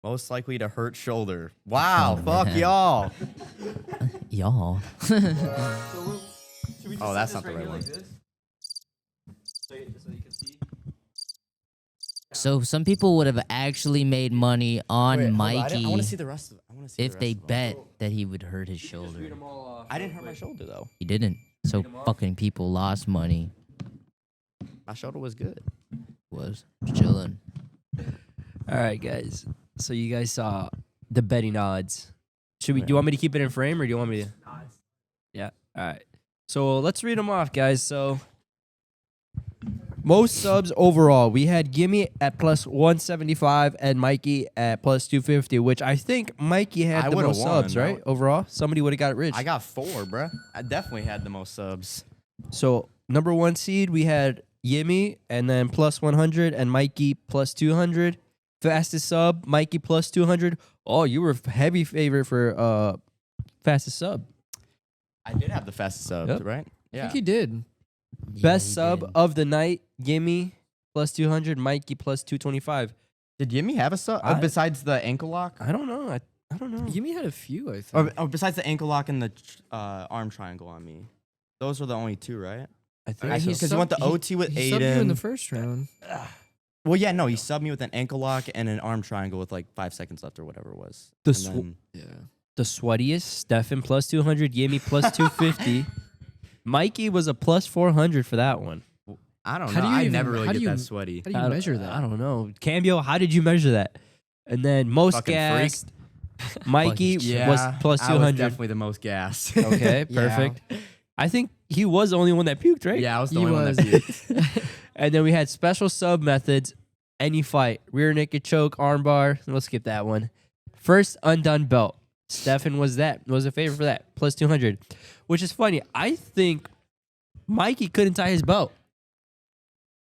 Most likely to hurt shoulder. Wow, fuck y'all. Y'all. Oh, that's not the right one. So some people would have actually made money on Wait, hold on, Mikey I want to see the rest of it. I want to see if the they rest of them. bet that he would hurt his shoulder. I didn't hurt my shoulder though. He didn't. So fucking people lost money. My shoulder was good. Was chilling. All right, guys. So you guys saw the betting odds. Do you want me to keep it in frame, or do you want me to? Yeah. All right. So let's read them off, guys. So most subs overall, we had Gimme at plus 175 and Mikey at plus 250, which I think Mikey had I the would've most won, subs, bro. right? Overall, somebody would have got it rich. I got 4, bruh. I definitely had the most subs. So number 1 seed, we had Yimmy, and then plus 100, and Mikey plus 200. fastest sub, Mikey plus 200. Oh, you were heavy favorite for fastest sub. I did have the fastest sub, Yep. right? I think he did. Best he sub did. of the night, Gimme plus 200, Mikey plus 225. Did Yimmy have a sub besides the ankle lock? I don't know. I don't know. Yumi had a few, I think. Or besides the ankle lock and the arm triangle on me. Those were the only two, right? I think He Because you went the subbed- OT with he subbed you in the Aiden. first round. Well, yeah, no, he subbed me with an ankle lock and an arm triangle with like 5 seconds left or whatever it was. The And sw- then- Yeah. the sweatiest, Stefan plus 200, Gimme plus 250. Mikey was a plus 400 for that one. I don't How know. do you I even- never how really do get you- that sweaty. How do you measure that? I don't know. Cambio, how did you measure that? And then most Fucking gassed, Mikey was plus I was 200. definitely the most gas. Okay, Yeah. perfect. I think he was the only one that puked, right? Yeah, I was the He only one was. that puked. And then we had special sub methods, any fight, rear naked choke, armbar. We'll skip that one. First undone belt. Stefan was a favorite for that, plus 200. Which is funny. I think Mikey couldn't tie his belt.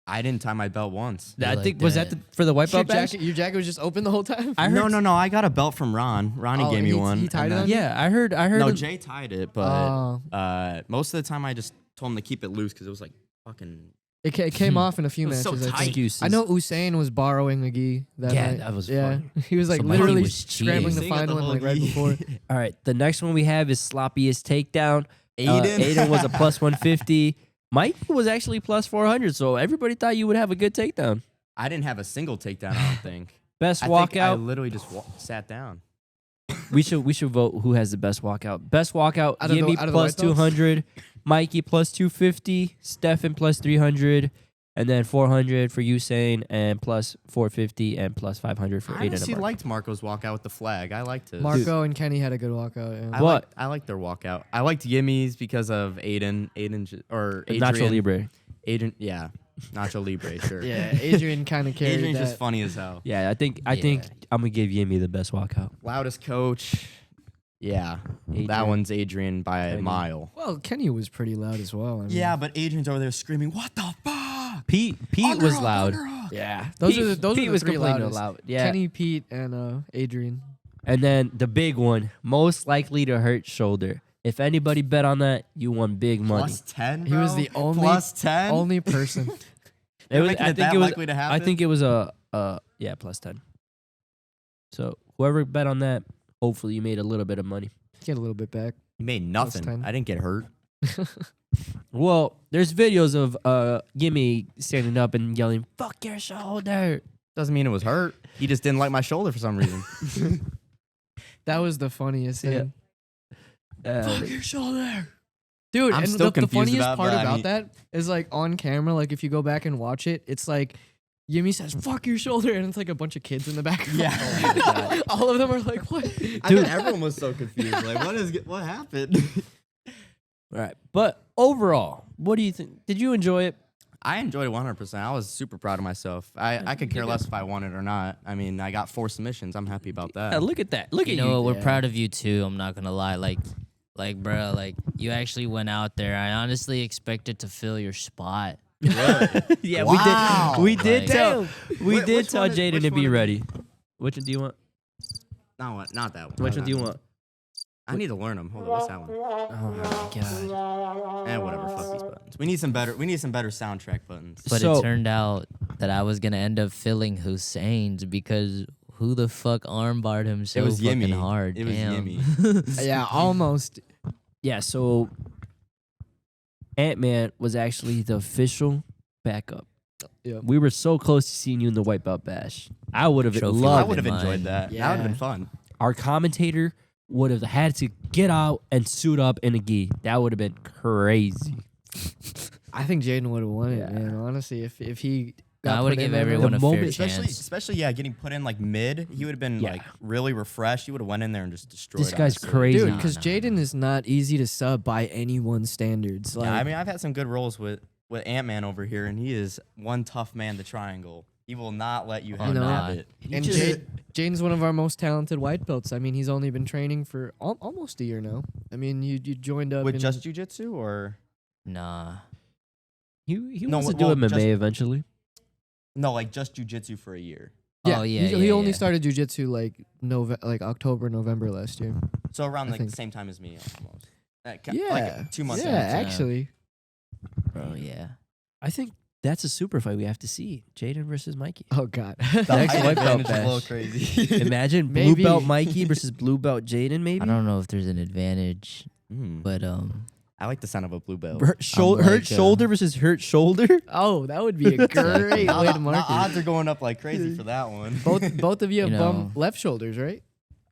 I didn't tie my belt once. You I like think was that for the white Your belt bash? jacket was just open the whole time? I heard No, I got a belt from Ron. Ronnie Oh, gave me he- one. he tied and it then- on? Yeah, I heard. No, him- Jay tied it, but Oh. most of the time I just told him to keep it loose because it was like fucking. It came off in a few It was matches, so I tight. think. Excuses. I know Usain was borrowing a gi that Yeah, night. that was yeah. funny. He was like Somebody literally was scrambling to cheating. find Seeing one the like whole right gi. before. All right, the next one we have is sloppiest takedown. Aiden. Aiden was a plus 150. Mike was actually plus 400, so everybody thought you would have a good takedown. I didn't have a single takedown. I don't think. Best I think I walkout. literally just sat down. We should vote who has the best walkout. Best walkout. Out of the- Gimme out of the plus white belts? 200, Mikey plus 250, Stefan plus 300, and then 400 for Usain, and plus 450 and plus 500 for I Aiden. and honestly Mark. liked Marco's walkout with the flag. I liked it. Marco and Kenny had a good walkout. Yeah. I liked their walkout. I liked Yimmy's because of Aiden. Or Adrian. Nacho Libre. Adrian, yeah. Nacho Libre, sure. Yeah, Adrian kind of carried Adrian's that. just funny as hell. Yeah, I think I'm gonna give Yimmy the best walkout. Loudest coach. Yeah. Adrian. That one's Adrian by a Kenny. mile. Well, Kenny was pretty loud as well. I mean, Yeah, but Adrian's over there screaming, "What the fuck?" Pete was loud. yeah. Those are the Pete was three complaining loudest. loud. Yeah. Kenny, Pete, and Adrian. And then the big one, most likely to hurt shoulder. If anybody bet on that, you won big money. Plus 10, He was the only Plus 10? only person. It was, making it that likely to happen? I think it was plus 10. So whoever bet on that, hopefully you made a little bit of money. Get a little bit back. You made Plus nothing. 10. I didn't get hurt. Well, there's videos of Gimme standing up and yelling, "Fuck your shoulder." Doesn't mean it was hurt. He just didn't like my shoulder for some reason. That was the funniest thing. your shoulder. Dude, I'm and still the confused funniest about part that. I about mean- that is like on camera, like if you go back and watch it, it's like Yimmy says, "Fuck your shoulder," and it's like a bunch of kids in the background. Yeah. Oh my God. All of them are like, "What?" I mean, everyone was so confused. Like, what happened? All right, but overall, what do you think? Did you enjoy it? I enjoyed it 100%. I was super proud of myself. I could care less if I won it or not. I mean, I got 4 submissions. I'm happy about that. Yeah, look at that. Look You at know you. what? We're proud of you too. I'm not gonna lie. Like, bro, like you actually went out there. I honestly expected to fill your spot. Yeah, Wow. we did Like- tell Which tell one is- Jaden which to be one is- ready. Which one do you want? Not that one. Which Not one do you that want? I need to learn them. Hold on, what's that one? Oh my god. Whatever. Fuck these buttons. We need some better soundtrack buttons. But So- it turned out that I was gonna end up filling Hussein's because who the fuck armbarred him so It was fucking Yimmy. hard? It was Damn. Yimmy. Yeah, almost. Yeah, so Ant-Man was actually the official backup. Yeah. We were so close to seeing you in the White Belt Bash. I would have Trophy I loved would it. have mine. enjoyed that. That would have been fun. Our commentator would have had to get out and suit up in a gi. That would have been crazy. I think Jaden would have won it, Yeah. man. Honestly, if he No, got I would put have in given there, everyone The a fair moment- chance. Especially getting put in like mid. He would have been Yeah. like really refreshed. He would have went in there and just destroyed. This guy's honestly. crazy. dude, Nah, because nah, Jaden is not easy to sub by anyone's standards. Like, Yeah, I mean, I've had some good roles with Ant-Man over here, and he is one tough man to triangle. He will not let you Oh, have no. it. and Jaden's one of our most talented white belts. I mean, he's only been training for almost a year now. I mean, you joined up With in, just jujitsu or Nah. He No, wants to well, do MMA just- eventually. no, like just jujitsu for a year. Yeah, Oh, yeah, he yeah, only yeah. started jujitsu like October, November last year. So around I like the think. same time as me, almost. Yeah, Like 2 months. Yeah, in. actually. Bro, yeah. I think that's a super fight we have to see. Jaden versus Mikey. Oh God. The Next height white belt advantage is a little bash. crazy. Imagine blue Maybe. belt Mikey versus blue belt Jaden, maybe. I don't know if there's an advantage, Mm. but I like the sound of a blue belt. Hurt, hurt shoulder versus hurt shoulder. Oh, that would be a great Now way the- to now market. odds are going up like crazy for that one. Both of you have You bum know. left shoulders, right?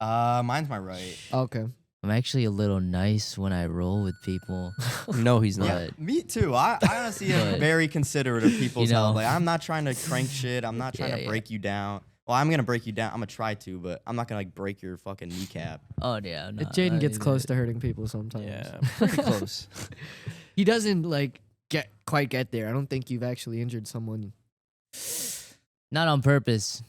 Mine's my right. Okay. I'm actually a little nice when I roll with people. No, he's not. But Me too. I honestly am But- very considerate of people's You know. health. Like I'm not trying to crank shit. I'm not trying Yeah, to yeah. break you down. Well, I'm gonna break you down. I'm gonna try to, but I'm not gonna like break your fucking kneecap. Oh yeah, no. Jaden gets close to hurting people sometimes. Yeah, pretty close. He doesn't like quite get there. I don't think you've actually injured someone. Not on purpose.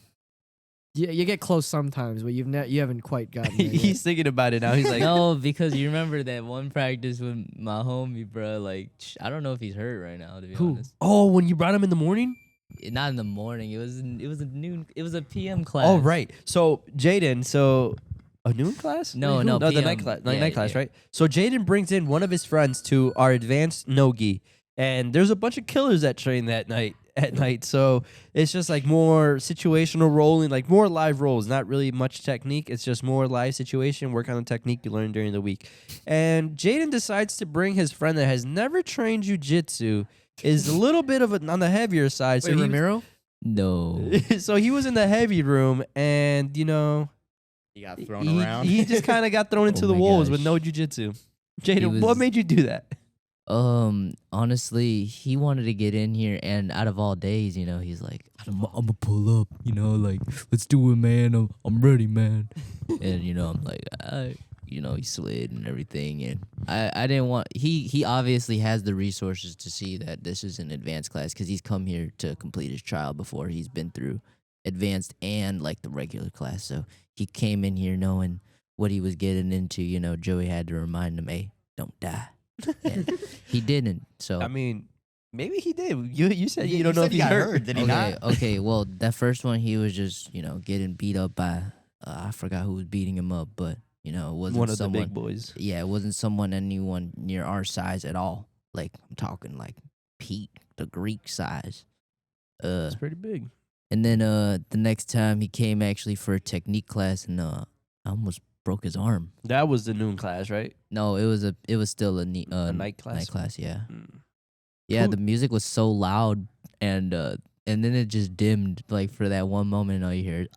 Yeah, you get close sometimes, but you haven't quite gotten there. He's thinking about it now. He's like, No, because you remember that one practice with my homie, bro. Like, I don't know if he's hurt right now. To be Who? honest, oh, when you brought him in the morning. not in the morning. It was a noon. It was a PM class. Oh, right. So Jaden, a noon class? No, Wait, no, the PM. night class. Yeah, Night class, yeah. right? So Jaden brings in one of his friends to our advanced no-gi, and there's a bunch of killers that train that night. At night, so it's just like more situational rolling, like more live rolls, not really much technique. It's just more live situation, work on the technique you learn during the week. And Jaden decides to bring his friend that has never trained jujitsu, is a little bit of on the heavier side. Wait, so Ramiro? No. so he was in the heavy room, and You got thrown he, around. he just kind of got thrown into Oh the my wolves gosh. with no jujitsu. Jaden, what was- made you do that? Honestly, he wanted to get in here, and out of all days, he's like, I'm gonna pull up, like, let's do it, man. I'm ready, man. And I'm like, he slid and everything, and I didn't want. He obviously has the resources to see that this is an advanced class because he's come here to complete his trial before he's been through advanced and like the regular class. So he came in here knowing what he was getting into. Joey had to remind him, hey, don't die. And he didn't. So I mean, maybe he did. You said you You don't know said if he he got hurt. hurt. Did he okay, not? okay. Well, that first one, he was just getting beat up by I forgot who was beating him up, but it wasn't One of the someone. big boys. Yeah, it wasn't anyone near our size at all. Like I'm talking like Pete, the Greek size. It's pretty big. And then the next time he came actually for a technique class, and I almost broke his arm. That was the noon class, right? No, it was still a night class? Night class, yeah. Mm. Yeah, Cool. the music was so loud, and then it just dimmed like for that one moment. And all you hear is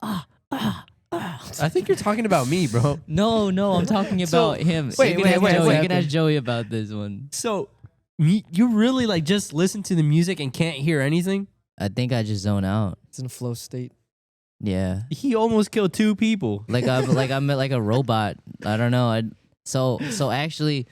I think you're talking about me, bro. No, I'm talking So- about him. wait, You can wait, ask Joey. wait. You can ask Joey about this one. So, you really like just listen to the music and can't hear anything? I think I just zone out. It's in a flow state. Yeah, He almost killed 2 people. I'm like a robot. I don't know. So actually,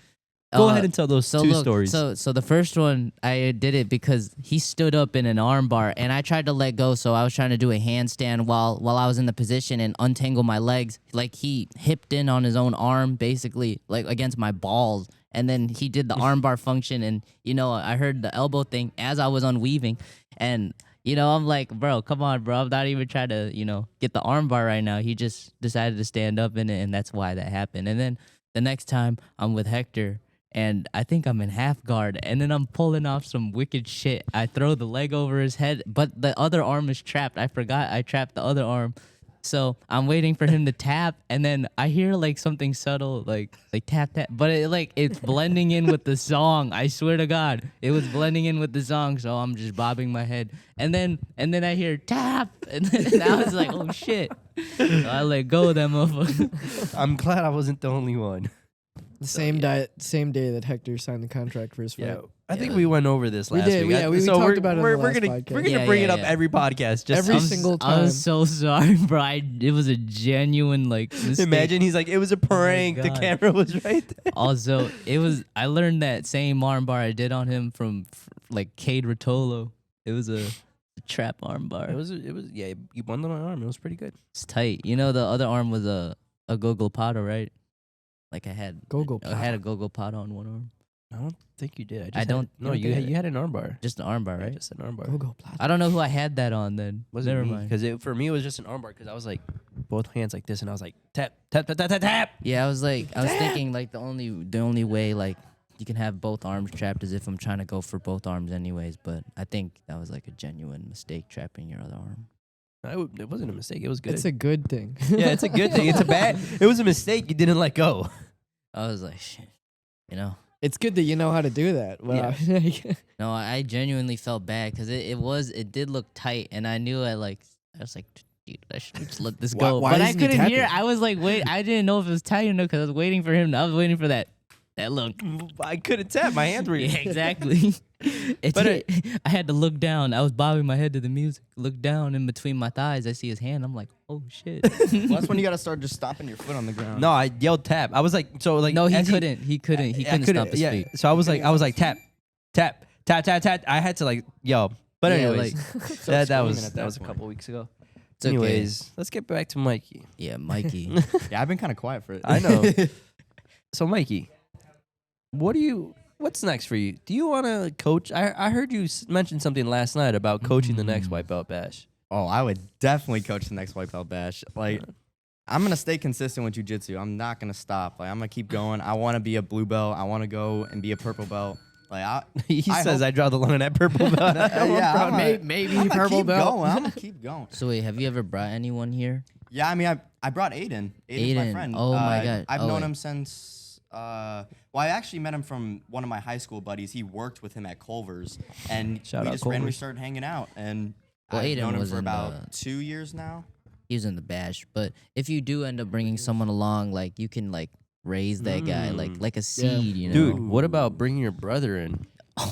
Go ahead and tell those so 2 look, stories. So the first one, I did it because he stood up in an arm bar, and I tried to let go. So I was trying to do a handstand while I was in the position and untangle my legs. Like he hipped in on his own arm, basically, like against my balls. And then he did the arm bar function, and I heard the elbow thing as I was unweaving, and I'm like, bro, come on, bro. I'm not even trying to, get the arm bar right now. He just decided to stand up in it, and that's why that happened. And then the next time I'm with Hector, and I think I'm in half guard, and then I'm pulling off some wicked shit. I throw the leg over his head, but the other arm is trapped. I forgot I trapped the other arm. So I'm waiting for him to tap, and then I hear like something subtle, like tap tap, but it's blending in with the song. I swear to God, it was blending in with the song. So I'm just bobbing my head, and then I hear tap, and then I was like, oh shit. So I let go of that motherfucker. I'm glad I wasn't the only one. The same day that Hector signed the contract for his fight. Yeah, I think we went over this We last did, week. yeah, we so talked we're, about it on we're, the we're last gonna podcast. we're gonna Yeah, bring yeah, it up yeah. every podcast. Just Every single I time. was so sorry, bro. It was a genuine mistake. imagine he's like, it was a prank. The God. camera was right there. Also, I learned that same arm bar I did on him from like Cade Rotolo. It was a trap arm bar. It was yeah. You won on my arm. It was pretty good. It's tight. The other arm was a Gogo Pato, right? Like I had Gogo I had a Gogo Pato on one arm. I don't think you did. I don't- No, don't you think had, you had an armbar. Just an armbar, Yeah, right? just an armbar. Go Plaza. I don't know who I had that on then. Wasn't Never me, mind. because for me it was just an armbar because I was like both hands like this and I was like tap tap tap tap tap tap. Yeah, I was thinking like the only way like you can have both arms trapped is if I'm trying to go for both arms anyways. But I think that was like a genuine mistake trapping your other arm. It wasn't a mistake. It was good. It's a good thing. Yeah, it's a good thing. It's a bad. It was a mistake. You didn't let go. I was like, shit, you know. It's good that you know how to do that. Wow. No, I genuinely felt bad because it did look tight, and I knew I was like, dude, I should just let this go. why But I isn't he couldn't hear. tapping? I was like, wait, I didn't know if it was tight or no because I was waiting for him. I was waiting for that look. I couldn't tap. My hands were. Yeah, exactly. I had to look down. I was bobbing my head to the music. Look down in between my thighs. I see his hand. I'm like, oh shit. Well, that's when you gotta start just stomping your foot on the ground. No, I yelled tap. I was like, so like. No, he as couldn't. He couldn't stop his feet. So I was like tap, tap, tap, tap, tap. I had to like yell. But Yeah, anyways, that screaming was at that that was a point. couple weeks ago. It's okay. Anyways, let's get back to Mikey. Yeah, Mikey. Yeah, I've been kind of quiet for it. I know. So Mikey, what's next for you? Do you want to coach? I heard you mention something last night about coaching the next white belt bash. Oh, I would definitely coach the next white belt bash. Like, I'm gonna stay consistent with jiu-jitsu. I'm not gonna stop. Like, I'm gonna keep going. I want to be a blue belt. I want to go and be a purple belt. Like, He says I draw the line on that purple belt. yeah, maybe I'm purple belt. I'm gonna keep going. So wait, have you ever brought anyone here? Yeah, I mean, I brought Aiden. Aiden's my Aiden. friend. Oh my God. I've Oh, known wait. him since. Well, I actually met him from one of my high school buddies. He worked with him at Culver's, and Shout we out just randomly Culver's. started hanging out. And Well, I've Aiden known him was for in about the- 2 years now. He was in the bash, but if you do end up bringing someone along, like you can like raise that guy like a seed, you know. Dude, what about bringing your brother in?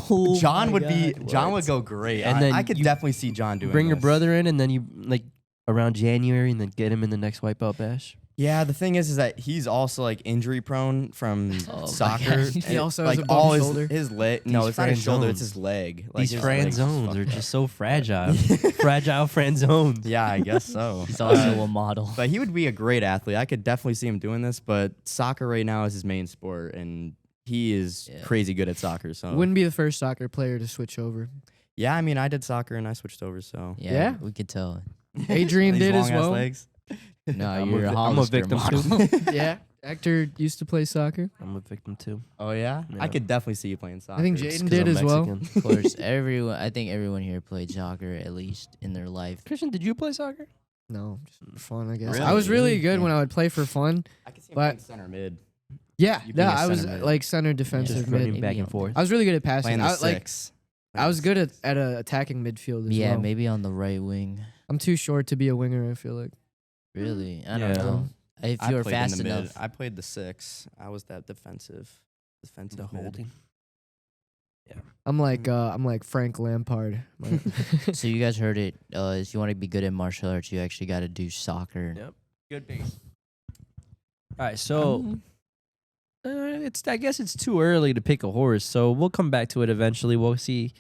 Oh John my would be. God, John what? would go great. And And then I could you definitely see John doing. Bring your this. brother in, and then you like around January, and then get him in the next white belt bash. Yeah, the thing is that he's also like injury prone from Oh my soccer. God. He And, also has like a bump all shoulder. his leg. No, These it's not his shoulder. Franzones. It's his leg. Like These his leg's Franzones fucked are up. just so fragile. Fragile Franzones. Yeah, I guess so. He's also a model. But he would be a great athlete. I could definitely see him doing this. But soccer right now is his main sport, and he is crazy good at soccer. So Wouldn't be the first soccer player to switch over. yeah, I mean, I did soccer and I switched over. So Yeah? We could tell. Adrian These did as long-ass well. legs. No, I'm you're a a vi- I'm a Hollister victim model. Yeah. Hector used to play soccer. I'm a victim too. Oh yeah? Yeah. I could definitely see you playing soccer. I think It's Jaden 'cause did I'm as well. Mexican. Of course, I think everyone here played soccer at least in their life. Christian, did you play soccer? No, just for fun, I guess. Really? I was really good Yeah. when I would play for fun. I could see him But- playing center mid. Yeah, You being a I was center mid. like center defensive Just mid. running back maybe and on forth. I was really good at passing. Playing the I, like, six. I was good at attacking midfield as Yeah, well. maybe on the right wing. I'm too short to be a winger, I feel like. Really, I Yeah. don't know. If I you were played in fast the mid. enough, I played the six. I was that defensive The mid. holding. I'm like Frank Lampard. so you guys heard it. If you want to be good at martial arts, you actually got to do soccer. Yep. Good piece. All right, so I guess it's too early to pick a horse, so we'll come back to it eventually. We'll see.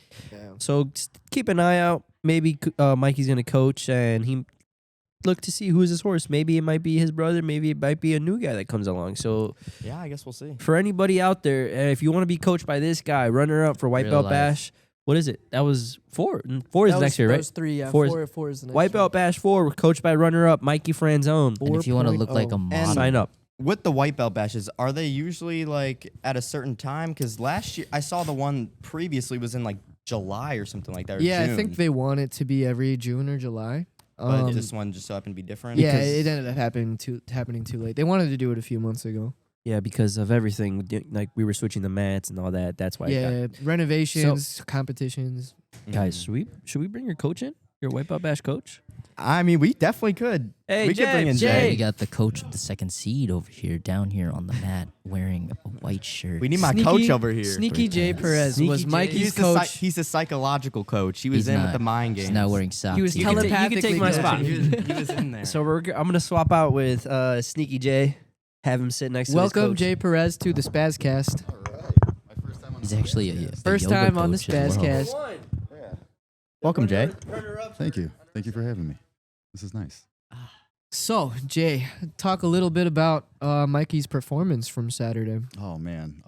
So keep an eye out. Maybe Mikey's gonna coach, and he look to see who's his horse. Maybe it might be his brother. Maybe it might be a new guy that comes along. So Yeah, I guess we'll see. for anybody out there, if you want to be coached by this guy, runner up for White Real Belt life. Bash. What is it? That was 4. 4 is next year, right? 3, yeah. 4 4 is the next White Belt Bash 4, coached by runner up Mikey Franzone. And if you want to look like a model, Sign up. With the white belt bashes, are they usually like at a certain time? Because last year I saw the one previously was in like July or something like that. Or Yeah, June. I think they want it to be every June or July. But this one just so happened to be different. Yeah, because- it ended up happening too late. They wanted to do it a few months ago. Yeah, because of everything. Like we were switching the mats and all that. That's why. Yeah, renovations, competitions. Guys, should we bring your coach in? Your White Belt Bash coach? I mean, we definitely could. Hey, we could bring in Jay, Jay. we got the coach of the second seed over here, down here on the mat, wearing a white shirt. We need my coach over here. Sneaky Jay Perez Sneaky was Jay. Mikey's coach. He's a psychological coach. He was He's in not- with the mind games. He's not wearing socks. He was You can take- you can telepathically take my spot. coaching. He was in there. So I'm gonna swap out with Sneaky Jay. Have him sit next to his Welcome coach. Jay Perez to the SPAZCast. He's actually a First yoga time on the coach as well. SPAZCast. Welcome, Jay. Thank you. Thank you for having me. This is nice. So, Jay, talk a little bit about Mikey's performance from Saturday. Oh man.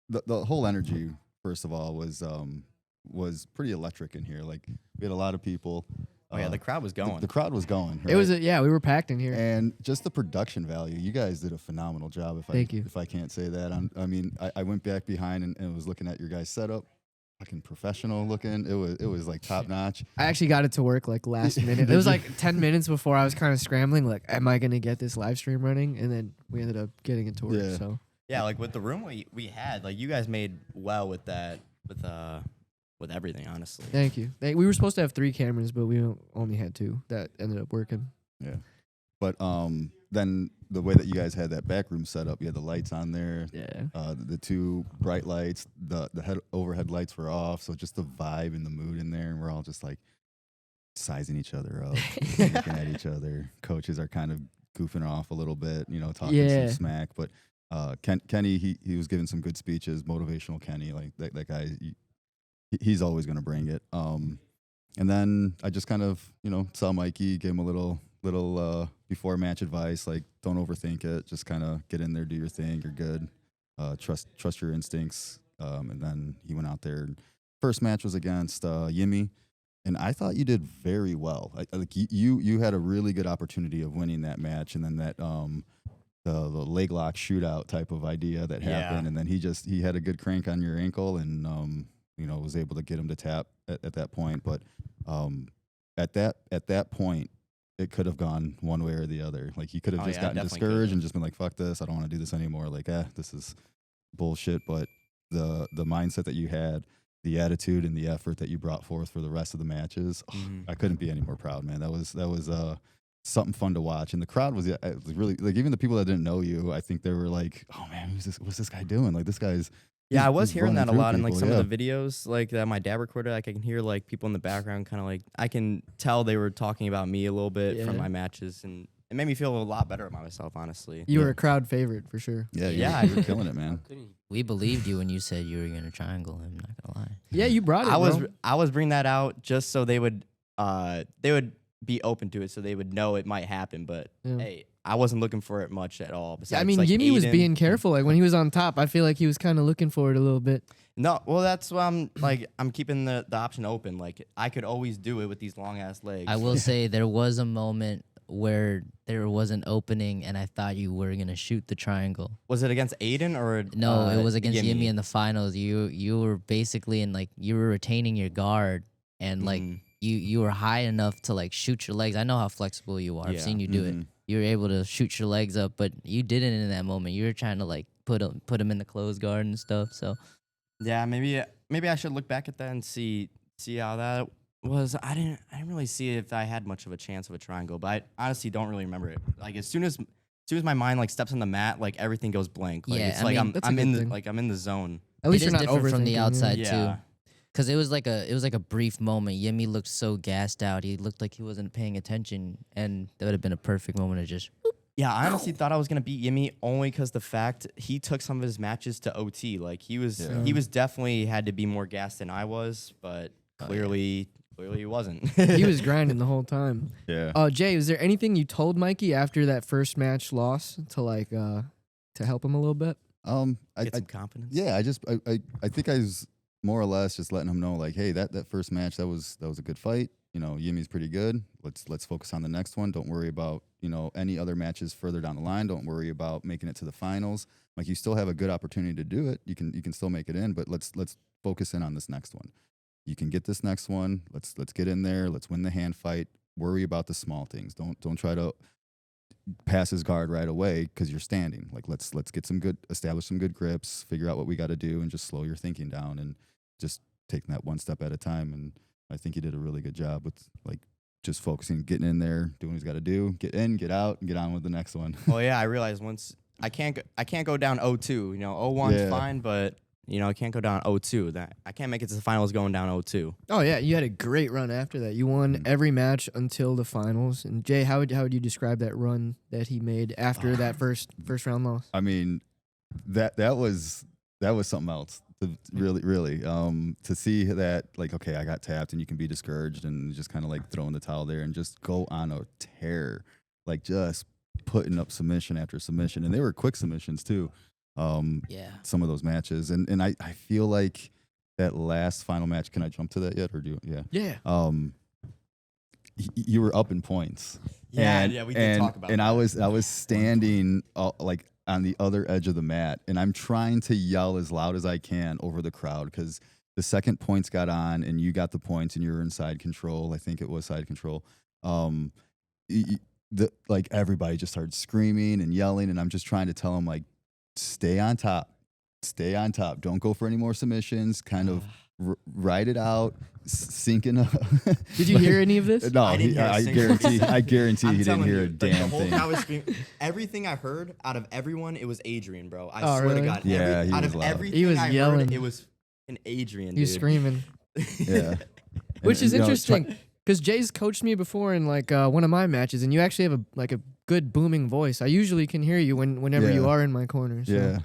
the whole energy, first of all, was pretty electric in here. Like we had a lot of people. Oh yeah, the crowd was going. The crowd was going. Right? It was we were packed in here. And just the production value, you guys did a phenomenal job. Thank you. If I can't say that, I went back behind and was looking at your guys' setup. Fucking professional looking. It was like top notch. I actually got it to work like last minute. It was like 10 minutes before I was kind of scrambling. Like, am I gonna get this live stream running? And then we ended up getting it to work. Yeah. So yeah, like with the room we had, like you guys made well with that with everything, honestly. thank you. We were supposed to have 3 cameras, but we only had 2. That ended up working. Yeah. But then the way that you guys had that back room set up, you had the lights on there. Yeah. The 2 bright lights, the overhead lights were off, so just the vibe and the mood in there, and we're all just like sizing each other up, looking at each other. Coaches are kind of goofing off a little bit, talking some smack. But Kenny, he was giving some good speeches, motivational Kenny, like that guy. He's always going to bring it. And then I just kind of, saw Mikey, gave him a little before match advice, like don't overthink it, just kind of get in there, do your thing, you're good. Trust your instincts. And then he went out there. First match was against Yimmy, and I thought you did very well. Like you had a really good opportunity of winning that match, and then that the leg lock shootout type of idea that happened, and then he had a good crank on your ankle, and was able to get him to tap at that point. But at that point, it could have gone one way or the other. Like he could have just gotten discouraged and just been like, "Fuck this! I don't want to do this anymore." Like, this is bullshit. But the mindset that you had, the attitude and the effort that you brought forth for the rest of the matches, I couldn't be any more proud, man. That was something fun to watch, and the crowd was really like, even the people that didn't know you, I think they were like, "Oh man, what's this guy doing? Like this guy's." Yeah, I was hearing that a lot in like some yeah. of the videos like that my dad recorded. Like I can hear like people in the background kind of like, I can tell they were talking about me a little bit from my matches, and it made me feel a lot better about myself, honestly. You were a crowd favorite for sure. Yeah, you were killing it, man. We believed you when you said you were gonna triangle him. Not gonna lie. Yeah, you brought it. I was bringing that out just so they would be open to it, so they would know it might happen. But hey, I wasn't looking for it much at all. Yeah, I mean, like Jimmy was being careful. Like when he was on top, I feel like he was kind of looking for it a little bit. No, well, that's why I'm keeping the option open. Like I could always do it with these long ass legs. I will say there was a moment where there was an opening, and I thought you were gonna shoot the triangle. Was it against Aiden or no? It was against Yimmy in the finals. You were basically you were retaining your guard, and like you were high enough to like shoot your legs. I know how flexible you are. I've seen you do it. You were able to shoot your legs up, but you didn't in that moment. You were trying to like put him in the closed guard and stuff. So yeah, maybe I should look back at that and see how that was. I didn't really see if I had much of a chance of a triangle, but I honestly don't really remember it. Like as soon as my mind like steps on the mat, like everything goes blank. Like, yeah, it's like I'm in the zone. At least you're not different from the outside too. Because it was like a brief moment. Yimmy looked so gassed out. He looked like he wasn't paying attention, and that would have been a perfect moment to just. Yeah, I honestly thought I was gonna beat Yimmy only because the fact he took some of his matches to OT. Like he was definitely had to be more gassed than I was, but clearly he wasn't. He was grinding the whole time. Yeah. Jay, was there anything you told Mikey after that first match loss to like to help him a little bit? Get some confidence. Yeah, I think I was more or less just letting him know, like, hey, that first match, that was a good fight. Yimmy's pretty good. Let's focus on the next one. Don't worry about, any other matches further down the line. Don't worry about making it to the finals. Like, you still have a good opportunity to do it. You can still make it in, but let's focus in on this next one. You can get this next one. Let's get in there. Let's win the hand fight. Worry about the small things. Don't try to pass his guard right away because you're standing. Like, let's establish some good grips, figure out what we got to do, and just slow your thinking down and just taking that one step at a time. And I think he did a really good job with like just focusing, getting in there, doing what he's got to do, get in, get out, and get on with the next one. Well, yeah, I realized once I can't go down 0-2. 0-1's fine, but I can't go down 0-2. That I can't make it to the finals going down 0-2. Oh yeah, you had a great run after that. You won every match until the finals. And Jay, how would you describe that run that he made after that first round loss? I mean, that was something else. Really, to see that, like, okay, I got tapped, and you can be discouraged and just kind of like throwing the towel there and just go on a tear, like just putting up submission after submission, and they were quick submissions too. some of those matches. And I feel like that last final match, can I jump to that yet? Or do you? Yeah. Yeah. You were up in points. Yeah, we did talk about and that. I was standing like on the other edge of the mat, and I'm trying to yell as loud as I can over the crowd because the second points got on and you got the points and you were in side control. I think it was side control. Like everybody just started screaming and yelling, and I'm just trying to tell them like, stay on top, don't go for any more submissions, kind of ride it out, sink in. Did you hear any of this? No, I didn't hear a single I guarantee he didn't hear a like, damn the whole thing. crowd was screaming. Everything I heard out of everyone, it was Adrian, bro. I Oh, swear really? to God. Yeah, he out was of loud. everything He was I yelling. heard, it was an Adrian, He was dude. screaming, Yeah. which is you know, interesting because Jay's coached me before in like one of my matches, and you actually have a good booming voice. I usually can hear you whenever you Yeah. are in my corner. So. Yeah.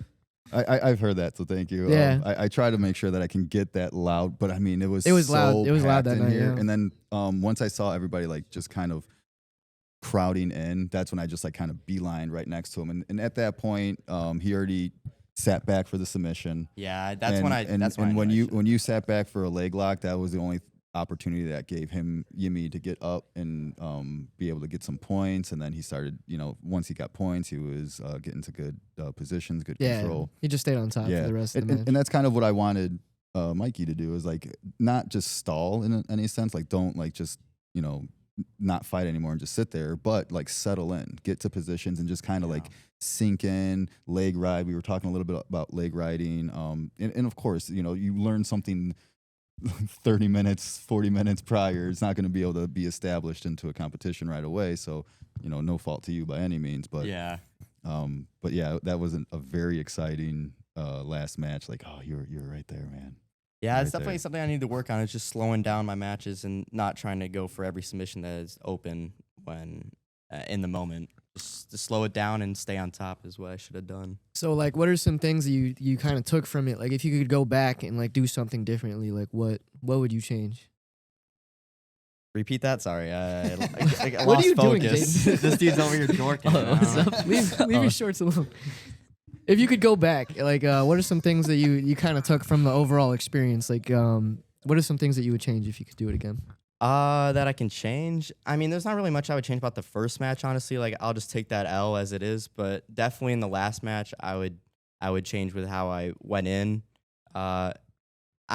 I've heard that, so thank you. Yeah. I try to make sure that I can get that loud, but I mean, it was It was so loud. It was loud packed that in night, here. yeah. And then once I saw everybody like just kind of crowding in, that's when I just like kind of beelined right next to him. And at that point, he already sat back for the submission. Yeah, that's and, when I. And, that's when and I when knew I you sat back for a leg lock, that was the only opportunity that gave him Yimmy to get up and be able to get some points. And then he started, once he got points, he was getting to good positions, good control. He just stayed on top for the rest of the match. And that's kind of what I wanted Mikey to do, is like not just stall in any sense, like don't like just not fight anymore and just sit there, but like settle in, get to positions and just kind of like sink in, leg ride. We were talking a little bit about leg riding, and of course you learn something 30 minutes, 40 minutes prior. It's not going to be able to be established into a competition right away. So, no fault to you by any means. But but yeah, that was a very exciting last match. Like, oh, you're right there, man. Yeah, Right it's definitely there. something I need to work on. Is just slowing down my matches and not trying to go for every submission that is open when in the moment. Just to slow it down and stay on top is what I should have done. So, like, what are some things that you kind of took from it? Like, if you could go back and like do something differently, like what would you change? Repeat that. Sorry, I What lost are you doing, focus. James? This dude's over here dorking. What's up? Leave your shorts alone. If you could go back, like, what are some things that you kind of took from the overall experience? Like, what are some things that you would change if you could do it again? That I can change. I mean, there's not really much I would change about the first match, honestly. Like, I'll just take that L as it is. But definitely in the last match, I would change with how I went in. I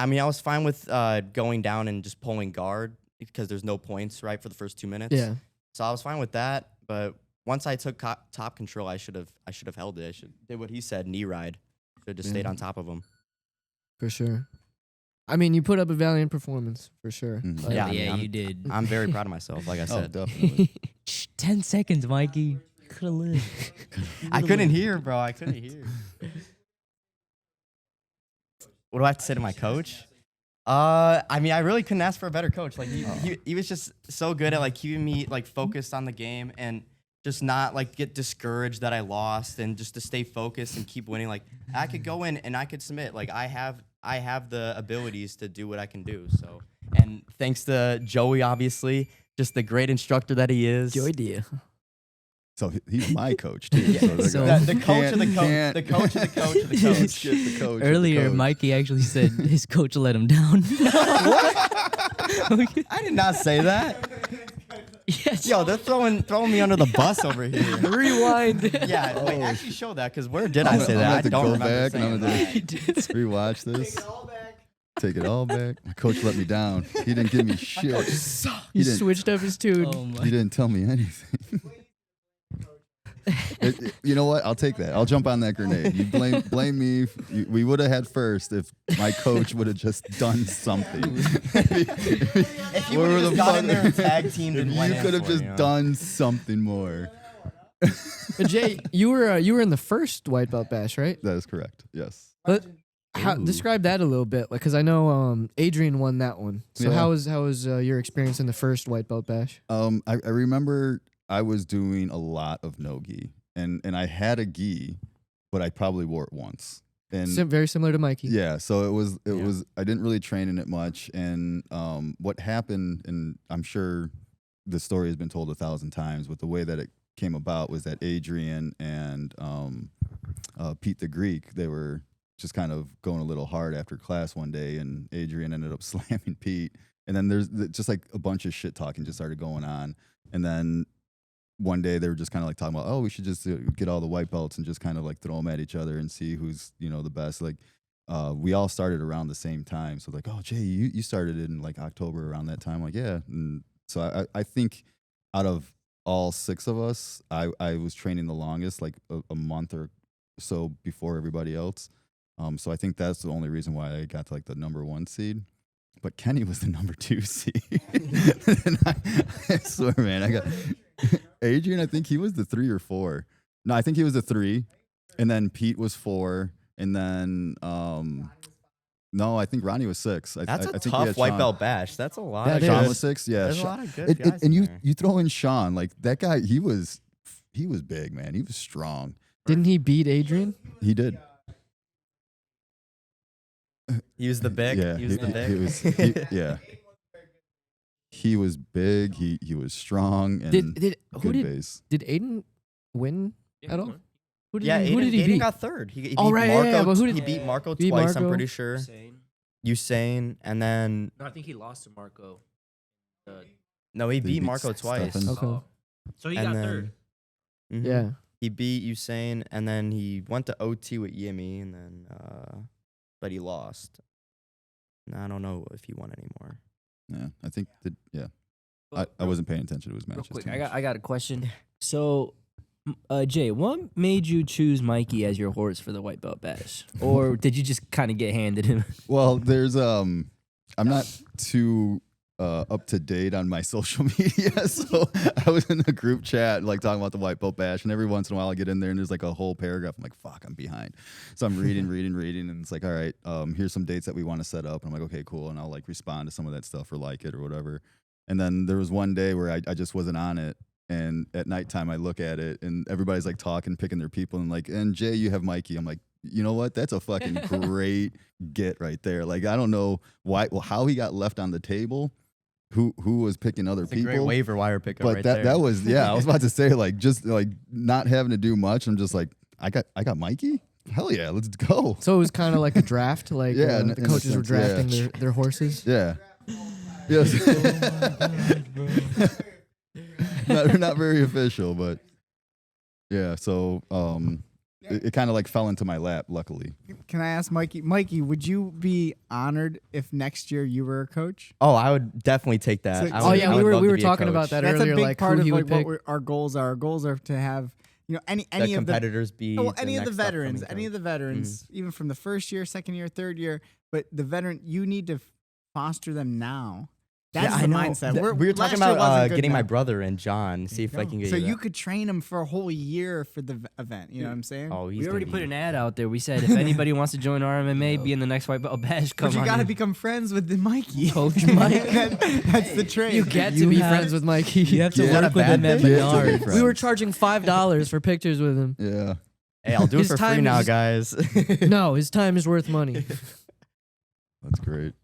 mean, I was fine with going down and just pulling guard because there's no points, right, for the first 2 minutes. Yeah. So I was fine with that. But once I took top control, I should have held it. I should did what he said, knee ride. Should have just stayed on top of him. For sure. I mean, you put up a valiant performance, for sure. Mhm. Like, Yeah, I Yeah, mean, you did. I'm very proud of myself, like I Oh, said. definitely. 10 seconds, Mikey. You could have lived. I couldn't hear, bro. I couldn't hear. What do I have to say to my coach? I mean, I really couldn't ask for a better coach. Like he was just so good at like keeping me like focused on the game and just not like get discouraged that I lost and just to stay focused and keep winning. Like I could go in and I could submit. Like I have the abilities to do what I can do. So, and thanks to Joey, obviously, just the great instructor that he is. Joey Diehl. So he's my coach too. Yeah, they're so- gonna- The coach of the coach. can't- The coach of the coach of the Can't coach. skip the coach of the Earlier, coach. Mikey actually said his coach let him down. I did not say that. Yes. Yo, they're throwing me under the bus over here. Rewind. Yeah, wait, actually show that because where did I'm I say gonna that? I have to don't go remember back and saying I'm gonna that. rewatch this. Take it all back. My coach let me down. He didn't give me shit. He didn't- switched up his tune. Oh my. He didn't tell me anything. You know what? I'll take that. I'll jump on that grenade. You blame me. We would have had first if my coach would have just done something. If you would have just got in there and tag teamed and went You in could have for it, just you know? done something more. Jay, you were in the first white belt bash, right? That is correct. Yes. Describe that a little bit, like, because I know Adrian won that one. So Yeah. how was your experience in the first white belt bash? I remember I was doing a lot of no gi, and I had a gi, but I probably wore it once. And Very similar to Mikey. yeah, so it was I didn't really train in it much, and what happened, and I'm sure the story has been told 1,000 times, but the way that it came about was that Adrian and Pete the Greek, they were just kind of going a little hard after class one day, and Adrian ended up slamming Pete. And then there's just like a bunch of shit talking just started going on. And then one day they were just kind of like talking about, oh, we should just get all the white belts and just kind of like throw them at each other and see who's, the best. Like, we all started around the same time. So like, oh, Jay, you started in like October around that time. Like, yeah. And so I think out of all 6 of us, I was training the longest, like a month or so before everybody else. So I think that's the only reason why I got to like the number 1 seed. But Kenny was the number 2 seed. And I swear, man, I got Adrian. I think he was the 3 or 4. No, I think he was the 3, and then Pete was 4, and then no, I think Ronnie was 6. That's I a think tough white belt bash. That's a lot. That of is. Sean good- was 6. Yeah, There's a Sean- lot of good guys. and in you there. throw in Sean, like that guy. He was big, man. He was strong. Didn't he beat Adrian? He did. He was the big. Yeah, he was the big. He was, yeah. He was big. He was strong and Did who good did base. did Aiden win at all? Who did Yeah, he, who did he Aiden beat? got 3rd. He Oh, beat right, yeah, Marco. yeah, but who did- he beat Marco beat twice? Marco? I'm pretty sure. Usain, and then No, I think he lost to Marco. no, he Did he beat beat Marco twice. Stefan? Okay. So he And got then- 3rd. Mhm. Yeah. He beat Usain, and then he went to OT with Yimmy, and then but he lost. And I don't know if he won anymore. Yeah, I think that. Yeah, I wasn't paying attention to his Real matches. quick, too I much. got a question. So, Jay, what made you choose Mikey as your horse for the white belt bash, or did you just kind of get handed him? Well, there's I'm not too up to date on my social media, so I was in a group chat like talking about the white belt bash, and every once in a while I get in there and there's like a whole paragraph. I'm like, fuck, I'm behind. So I'm reading, and it's like, all right, here's some dates that we want to set up. And I'm like, okay, cool, and I'll like respond to some of that stuff or like it or whatever. And then there was one day where I just wasn't on it. And at nighttime, I look at it, and everybody's like talking, picking their people, and like, and Jay, you have Mikey. I'm like, you know what? That's a fucking great get right there. Like, I don't know how he got left on the table, who was picking other It's a people. great waiver wire pickup But right that there. that was I was about to say like just like not having to do much. I'm just like I got Mikey. Hell yeah, let's go. So it was kind of like a draft, like Yeah, in the a coaches were sense, yeah. drafting their horses. Yeah. Yes. not very official, but yeah. So it kind of like fell into my lap. Luckily. Can I ask Mikey? Mikey, would you be honored if next year you were a coach? Oh, I would definitely take that. So- I Oh, would- yeah, I we would were- love we to were be a talking coach. about that That's earlier, a big like, part who of he like would what pick. our goals are. Our goals are to have any The of the competitors be well, the any of the next veterans, upcoming any of the coach. veterans, even from the first year, second year, third year. But the veteran, you need to foster them now. That's Yeah, the I know. mindset. We were last talking year about wasn't good getting my enough. brother and John, see if I can get So you you that. could train him for a whole year for the event. You know what I'm saying? Oh, he's We already gonna put be- an ad out there. We said if anybody wants to join RMMA, be in the next white belt bash. Come But you on got to in. become friends with the Mikey. Coach Mike. That's the trade. You get to You be have- friends with Mikey. You have to Is that work a with bad him at thing? Menards. We were charging $5 for pictures with him. Yeah. Hey, I'll do it His for free time now, is- guys. No, his time is worth money. That's great.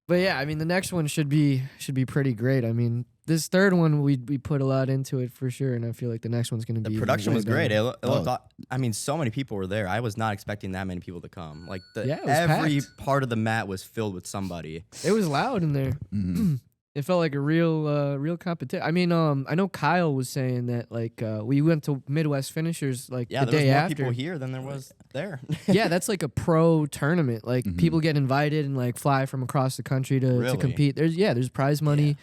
But yeah, I mean, the next one should be pretty great. I mean, this third one we put a lot into it for sure, and I feel like the next one's gonna be The even production way was great. better. It looked, I mean, so many people were there. I was not expecting that many people to come. Like Yeah, it was every packed. part of the mat was filled with somebody. It was loud in there. Mhm. It felt like a real competition. I mean, I know Kyle was saying that like we went to Midwest Finishers like Yeah, the there was day more after. people here than there was there. Yeah, that's like a pro tournament. Like Mhm. people get invited and like fly from across the country to Really? compete. There's prize money,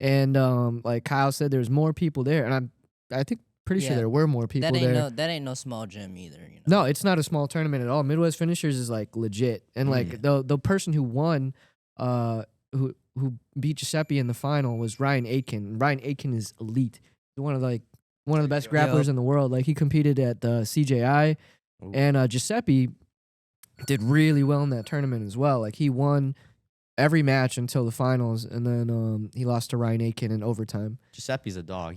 and like Kyle said, there's more people there, and I think pretty sure Yeah, there were more people there. That ain't no small gym either. You know? No, it's not a small tournament at all. Midwest Finishers is like legit, and like the person who won, who beat Giuseppe in the final was Ryan Aitken. Ryan Aitken is elite. He's one of the best grapplers in the world. Like he competed at the CJI, and Giuseppe did really well in that tournament as well. Like he won every match until the finals, and then he lost to Ryan Aitken in overtime. Giuseppe's a dog.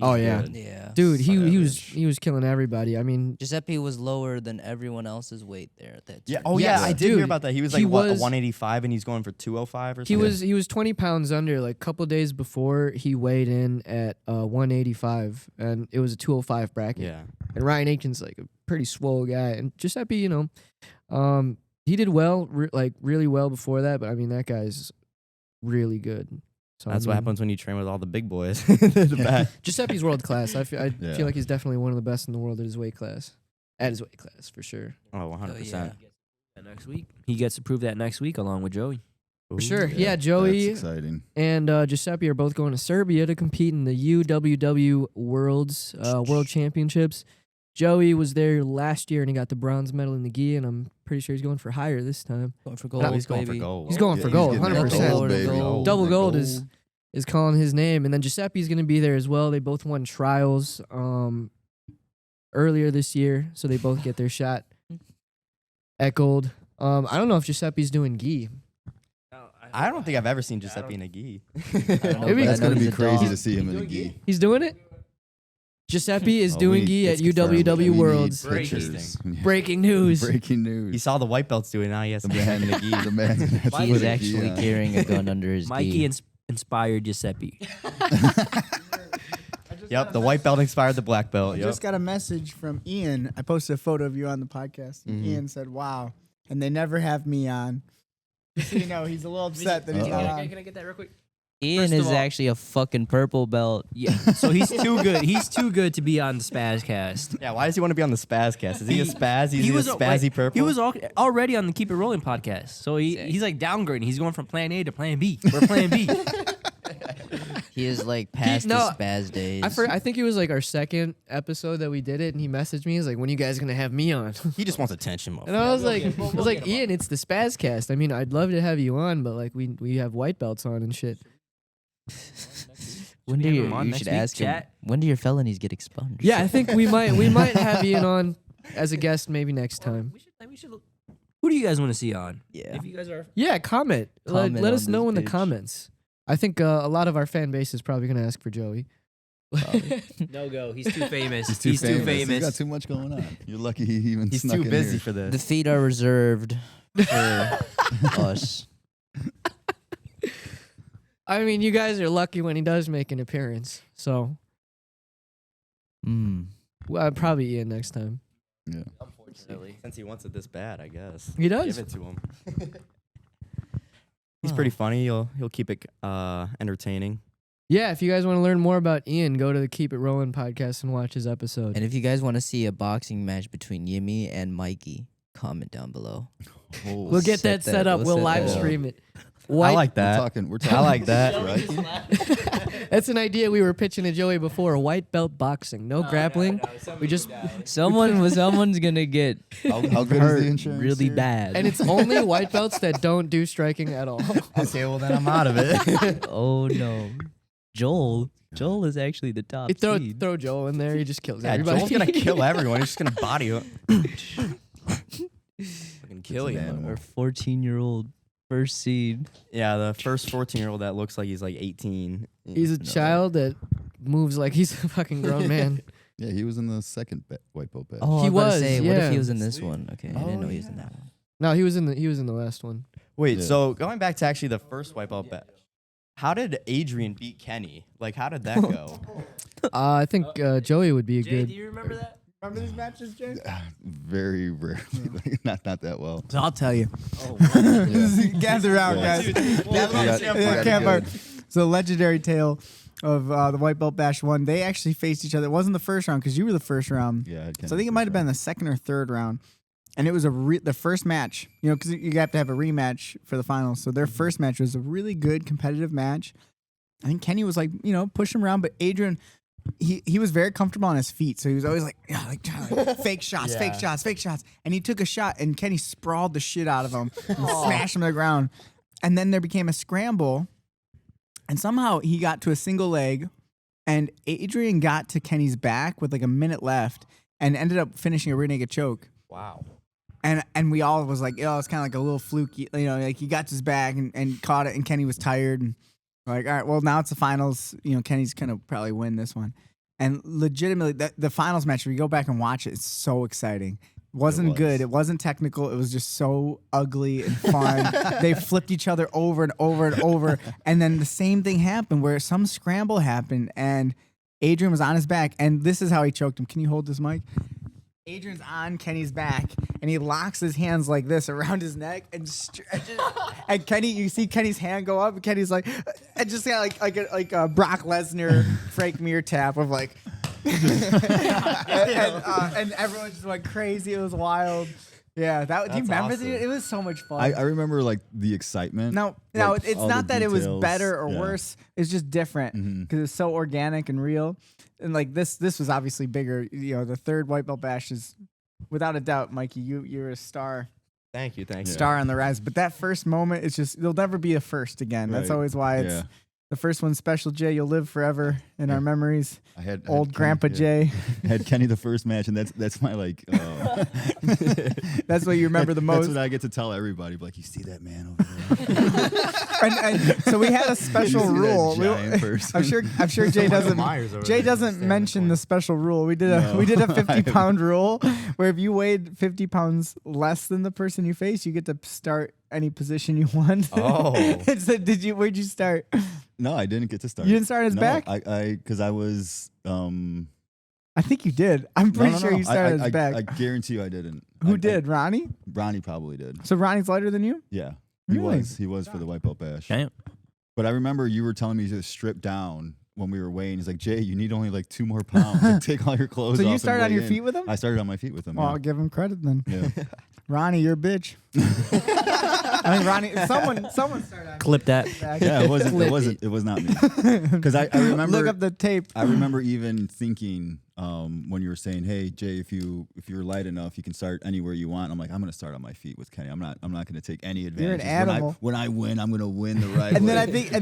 Oh, yeah. good. Yeah. Dude, he Savage. was killing everybody. I mean, Giuseppe was lower than everyone else's weight there at that Yeah. time. Oh Yeah, yeah, I did dude, hear about that. He was he like what, was- 185, and he's going for 205 or he something. was 20 pounds under. Like a couple days before, he weighed in at 185, and it was a 205 bracket. Yeah. And Ryan Aiken's like a pretty swole guy, and Giuseppe, he did well, really well before that. But I mean, that guy's really good. So That's I what mean, happens when you train with all the big boys. The back. Giuseppe's world class. I Yeah. feel like he's definitely one of the best in the world at his weight class. At his weight class, for sure. Oh, 100%. Next week, he gets to prove that next week along with Joey. For sure. Yeah, Yeah, Joey That's exciting. and Giuseppe are both going to Serbia to compete in the UWW Worlds World Championships. Joey was there last year and he got the bronze medal in the gi, and I'm pretty sure he's going for higher this time. Going for Oh, gold, He's going for baby. gold. He's going for gold, getting that 100%. gold, baby. Gold. Double That gold is calling his name, and then Giuseppe's going to be there as well. They both won trials earlier this year, so they both get their shot at gold. I don't know if Giuseppe's doing gi. I don't think I've ever seen Giuseppe in a gi. Maybe but I It's know gonna he's be a crazy dog. to see him in a gi. He's doing it. Giuseppe is Oh, doing we- gi at it's confirmed. We UWW need Worlds. pictures. Breaking news. Breaking He news. saw the white belts do it. Now he has The to man in a man, gi. the man's gonna have to He's put a gi actually on. carrying a gun under his Mikey gi. inspired Giuseppe. Yep, the white belt inspired the black belt. I Yep. just got a message from Ian. I posted a photo of you on the podcast. And Ian said, "Wow," and they never have me on. Just so you know, he's a little upset that he's not on. Can I get that real quick? Ian First of is all- actually a fucking purple belt. Yeah. So he's too good. He's too good to be on the SPAZCast. Yeah, why does he want to be on the SPAZCast? Is he a spaz? Is he, was a spazzy wait, purple? He was already on the Keep It Rolling podcast. So he's like downgrading. He's going from Plan A to Plan B. We're Plan B. He is like past no, his spaz days. I think it was like our second episode that we did it, and he messaged me. He's like, "When you guys gonna have me on?" He just wants attention, And I was like, Ian, it's the SPAZcast. I mean, I'd love to have you on, but like we have white belts on and shit. When do have you, him on you next should week, ask him, chat? when do your felonies get expunged? Yeah, I think we might have Ian on as a guest maybe next time. Who do you guys want to see on? Yeah. If you guys are. Yeah, comment. Comment Let on us know this in the bitch. comments. I think a lot of our fan base is probably gonna ask for Joey. No go. He's too famous. He's too famous. He's got too much going on. You're lucky he even He's snuck too in busy here. for The this. feet are reserved for us. I mean, you guys are lucky when he does make an appearance. So probably Ian next time. Yeah. Unfortunately, since he wants it this bad, I guess He does. give it to him. He's pretty funny. He'll keep it entertaining. Yeah, if you guys want to learn more about Ian, go to the Keep It Rolling podcast and watch his episode. And if you guys want to see a boxing match between Yimmy and Mikey, comment down below. We'll get that set up. We'll set live that up. stream it. I like that. We're talking. I like that. Right? That's an idea we were pitching to Joey before. White belt boxing, no grappling. We just Someone's gonna get How good is hurt the insurance? really here? bad. and it's only white belts that don't do striking at all. Okay, well then I'm out of it. Oh no, Joel is actually the top You seed. throw Joel in there, he just kills Yeah, everybody. Joel's gonna kill everyone. He's just gonna body him. Fucking kill It's you. an animal. Our 14-year-old first seed. Yeah, the first 14-year-old that looks like he's like 18. He's a child that moves like he's a fucking grown man. Yeah, he was in the second white belt batch. Oh, He I was about to was, say, what yeah. if he was in this one? Okay, I didn't know he was in that one. No, he was in the last one. Wait, Yeah. so going back to actually the first wipeout bet, how did Adrian beat Kenny? Like, how did that go? I think Joey would be a Jay, good. do you remember that? Remember these matches, Jay? Very rarely, not that well. So I'll tell you. Yeah. Gather around, Yeah. guys. Yeah, Campfire. good. So legendary tale of the White Belt Bash 1. They actually faced each other. It wasn't the first round because you were the first round. Yeah, So I think it might have been the second or third round. And it was the first match, because you have to have a rematch for the finals. So their first match was a really good competitive match. I think Kenny was like, pushing him around, but Adrian, he was very comfortable on his feet. So he was always like fake shots, fake shots, fake shots. And he took a shot and Kenny sprawled the shit out of him and smashed him to the ground. And then there became a scramble. And somehow he got to a single leg and Adrian got to Kenny's back with like a minute left and ended up finishing a rear naked choke. Wow. And we all was like, it's kind of like a little fluky, like he got to his back and caught it, and Kenny was tired. And we're like, all right, well, now it's the finals. Kenny's going to probably win this one. And legitimately, the finals match, if you go back and watch it, it's so exciting. Wasn't good. It wasn't technical. It was just so ugly and fun. They flipped each other over and over and over. And then the same thing happened where some scramble happened and Adrian was on his back. And this is how he choked him. Can you hold this mic? Adrian's on Kenny's back, and he locks his hands like this around his neck and stretches. And Kenny, you see Kenny's hand go up, and Kenny's like, and just like a Brock Lesnar Frank Mir tap of like, and everyone just went crazy. It was wild. Yeah, do you remember? Awesome. It was so much fun. I remember like the excitement. No, like, it's all not the that it was details. better or worse. It's just different because it's so organic and real. And like this was obviously bigger. You know, the third white belt bash is, without a doubt, Mikey, you're a star. Thank you. Star on the rise. But that first moment, it's just, there'll never be a first again. That's Right. always why it's the first one's special. Jay, you'll live forever in our memories. I had Old Kenny, Grandpa Jay. I had Kenny the first match, and that's my like. That's what you remember the most. That's what I get to tell everybody. Like, you see that man over there? and so we had a special You see that rule. giant person? I'm sure Jay doesn't. Myers over Jay there doesn't standing mention for the it. special rule. We did a No, 50-pound rule where if you weighed 50 pounds less than the person you face, you get to start any position you want. Oh. So where'd you start? No, I didn't get to start. You didn't start his back? Because I was. I think you did. I'm pretty sure you started his back. I guarantee you I didn't. Who did? Ronnie? Ronnie probably did. So Ronnie's lighter than you? Yeah, Really? He was for the white belt bash. Damn. But I remember you were telling me to strip down when we were weighing. He's like, Jay, you need only like 2 more pounds. Like, take all your clothes off. So you and started on weigh your in. feet with him? I started on my feet with him. Well, yeah. I'll give him credit then. Yeah. Ronnie, you're a bitch. I mean, Ronnie. Someone started on Clip that. Yeah, it was not me. Because I remember. Look up the tape. I remember even thinking when you were saying, "Hey Jay, if you're light enough, you can start anywhere you want." I'm like, I'm gonna start on my feet with Kenny. I'm not gonna take any advantage. You're an animal. When I win, I'm gonna win the right And way. then I think you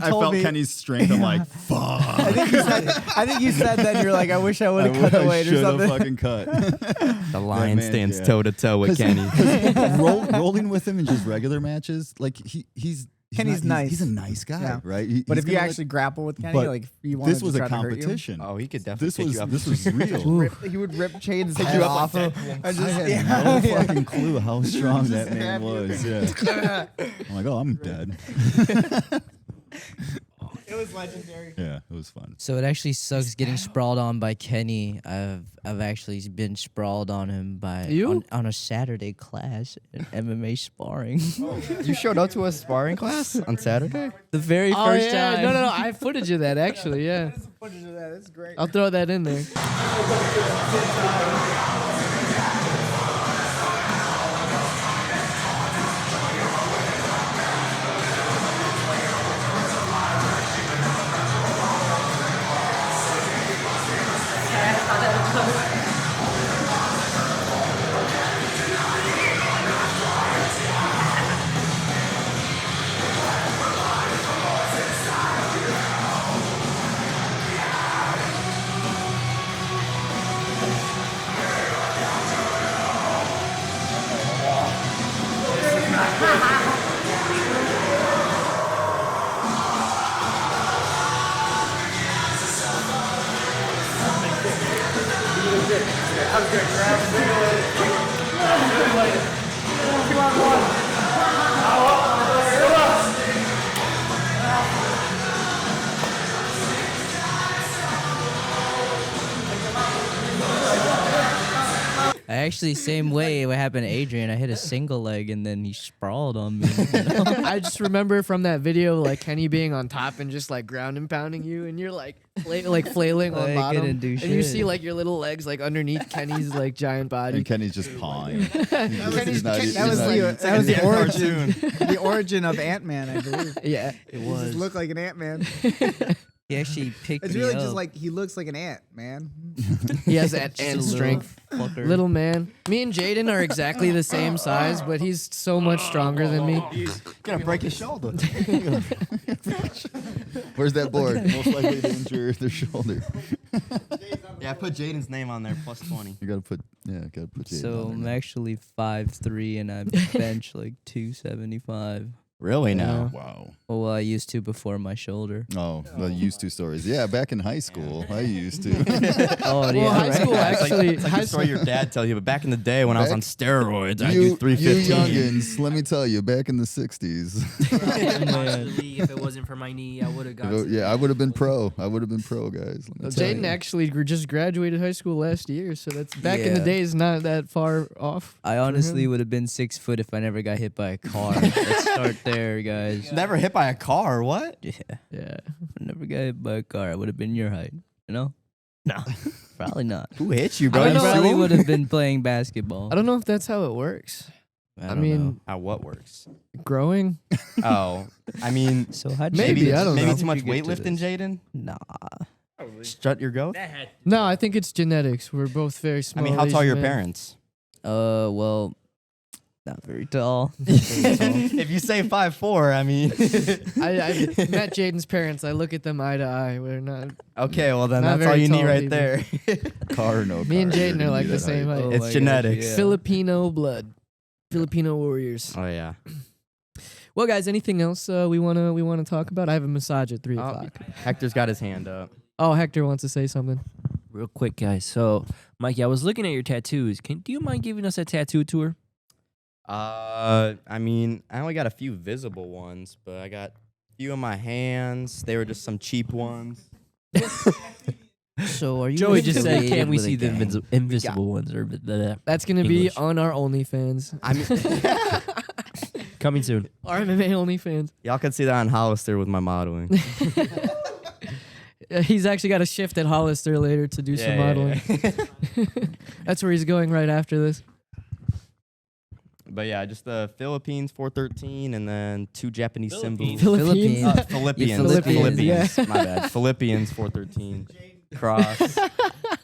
I told felt me. Kenny's strength. I'm like, fuck. I think you said then you're like, I wish I would have cut the weight or something. Fucking cut. The lion man, stands yeah. toe to toe with Kenny. Rolling with him in just regular matches, like he's Kenny's nice. He's a nice guy, Yeah. right? But if you gonna, actually grapple with Kenny, but like you wanted this was to a try to hurt you, competition. Oh, he could definitely This pick was you up. this was real. he would rip Chain's Pick head you up off like him. that. I just, I had no fucking clue how strong that man was. Yeah. I'm like, oh, I'm dead. It was legendary. Yeah, it was fun. So it actually sucks getting sprawled on by Kenny. I've actually been sprawled on him by You? on a Saturday class in MMA sparring. You showed up to a sparring class on Saturday? The very Oh, first yeah. time. No. I have footage of that, actually, yeah. There's footage of that. It's great. I'll throw that in there. Actually, same way what happened to Adrian. I hit a single leg and then he sprawled on me. You know? I just remember from that video, like Kenny being on top and just like ground and pounding you, and you're like flailing on I bottom, couldn't do and you shit. see like your little legs like underneath Kenny's like giant body. And Kenny's just pawing. Kenny's- That was the origin. The origin of Ant-Man, I believe. Yeah, It He was. just looked like an Ant-Man. He actually picked It's me really up. just like he looks like an ant, man. he has that Just a ant little strength. fucker. Little man. Me and Jaden are exactly the same size, but he's so much stronger than me. Gonna break his shoulder. Where's that board? Most likely to injure their shoulder. Yeah, put Jaden's name on there, plus 20. You gotta put Jaden So on I'm there. actually 5'3" and I bench like 275. Really now? Wow. Well, I used to before my shoulder. Oh, the used to stories. Yeah, back in high school, I used to. Oh, Well, yeah. high school actually. It's like high the story school, your dad tells you, but back in the day when I was on steroids, I you do 315. youngins, let me tell you, back in the 60s. If it wasn't for my knee, I would have got. Yeah, I would have been pro. I would have been pro, guys. Let me tell Jaden you. actually just graduated high school last year, so that's back in the Yeah. days, not that far off. I honestly would have been 6 foot if I never got hit by a car. Let's start there, guys. Never hit by a car, what? Yeah. Yeah. If I never got hit by a car, I would have been your height. You know? No. Probably not. Who hit you, bro? I I don't know. probably would have been playing basketball. I don't know if that's how it works. I I don't mean, know. How what works? growing. Oh, I mean, So how'd Maybe, you I don't maybe know. too much How'd you get to weightlifting, this? Jaden. Nah. Strut your goat. No, I think it's genetics. We're both very I small. mean, how tall are Asian your men. parents? Well, not very tall. If you say 5'4", I mean. I met Jaden's parents. I look at them eye to eye. We're not. Okay, well then Not that's all very you need tall right people. there. Car or no Me and car, you're Jaden gonna are like be the that same height. height. It's genetics. yeah. Filipino blood. Filipino warriors. Oh yeah. Well, guys, anything else we wanna talk about? I have a massage at 3:00. Hector's got his hand up. Oh, Hector wants to say something. Real quick, guys. So, Mikey, I was looking at your tattoos. Do you mind giving us a tattoo tour? I mean, I only got a few visible ones, but I got a few on my hands. They were just some cheap ones. So are you Joey just said, affiliated "Can we with a see the gang?" invisible ones?" Or the That's gonna be English. on our OnlyFans. I mean, coming soon. RMMA OnlyFans. y'all can see that on Hollister with my modeling. He's actually got a shift at Hollister later to do some modeling. That's where he's going right after this. But yeah, just the Philippines 413 and then 2 Japanese symbols. Philippines. Philippians. Philippians, yeah. My bad. Philippians 413. Cross.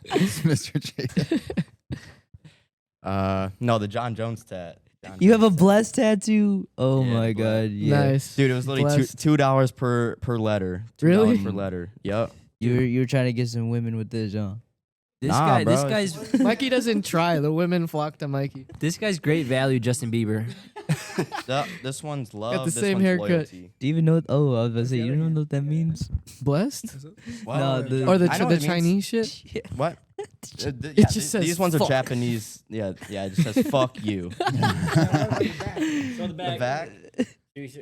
It's Mr. J. No, the John Jones tat. You have a blessed tattoo? Oh Yeah, my god. Yeah. Nice. Dude, it was literally Blessed. $2 per letter. $2 Really? per letter. Yep. You're trying to get some women with this, huh? This Nah, guy, bro. this guy's, Mikey doesn't try. The women flock to Mikey. this guy's great value. Justin Bieber. This one's love. Got the this same one's haircut. loyalty. Do you even know? Oh, I was about to say, you don't know what that means? Blessed? Well, No, Or the I know what the it means. Chinese shit? What? It just says these ones are fuck. Japanese. Yeah, it just says fuck you. The back.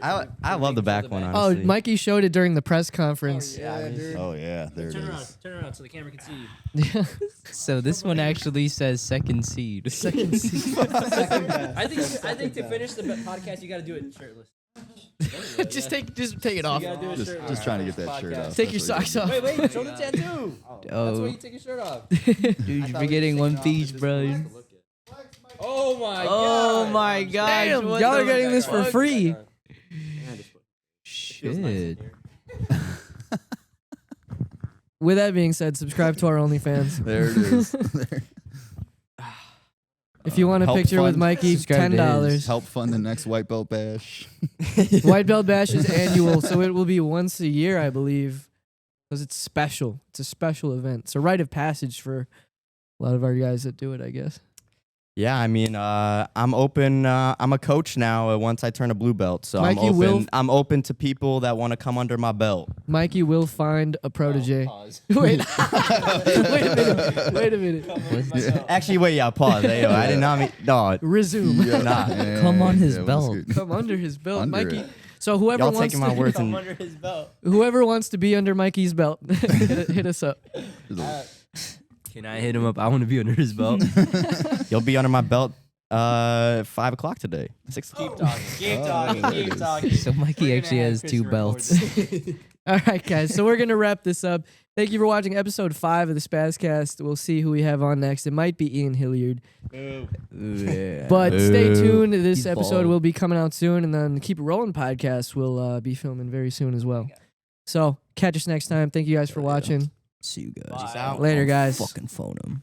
I love the back one. Oh, Honestly. Mikey showed it during the press conference. Oh yeah, there it is. Turn around so the camera can see you. So this one actually says second seed. Second seat. I think to finish the podcast, you got to do it shirtless. just take it off. Just trying to get that shirt off. Take your That's socks what off. Wait, show the tattoo. Oh, You take your shirt off. dude, you're forgetting one piece, bro. Oh my god. Oh my god. Damn, y'all are getting this for free. Shit. With that being said, subscribe to our OnlyFans. There it is. If you want a Help picture with fund- Mikey, subscribe to $10. Help fund the next white belt bash. White Belt Bash is annual, so it will be once a year, I believe, because it's special. It's a special event. It's a rite of passage for a lot of our guys that do it, I guess. Yeah, I mean, I'm open. I'm a coach now. Once I turn a blue belt, so Mikey I'm open. will- I'm open to people that want to come under my belt. Mikey will find a protege. Wait. Wait a minute. Actually, wait, yeah, pause. Hey, yo, I did not mean. No, Resume. Yeah, Nah. yeah, Come on his yeah, what's belt. good? Come under his belt, Under Mikey. it. So whoever y'all wants taking my to, words and his belt. whoever wants to be under Mikey's belt, hit us up. Can I hit him up? I want to be under his belt. you'll be under my belt. 5 o'clock today. 6 o'clock. Keep talking. So Mikey actually has 2 belts. All right, guys. So we're gonna wrap this up. Thank you for watching episode 5 of the SPAZCast. We'll see who we have on next. It might be Ian Hilliard, Yeah. but stay Boo. tuned. This He's episode bald. will be coming out soon, and then the Keep It Rolling podcast will be filming very soon as well. So catch us next time. Thank you guys for watching. See you guys. Peace out. Later, guys. Fucking phone him.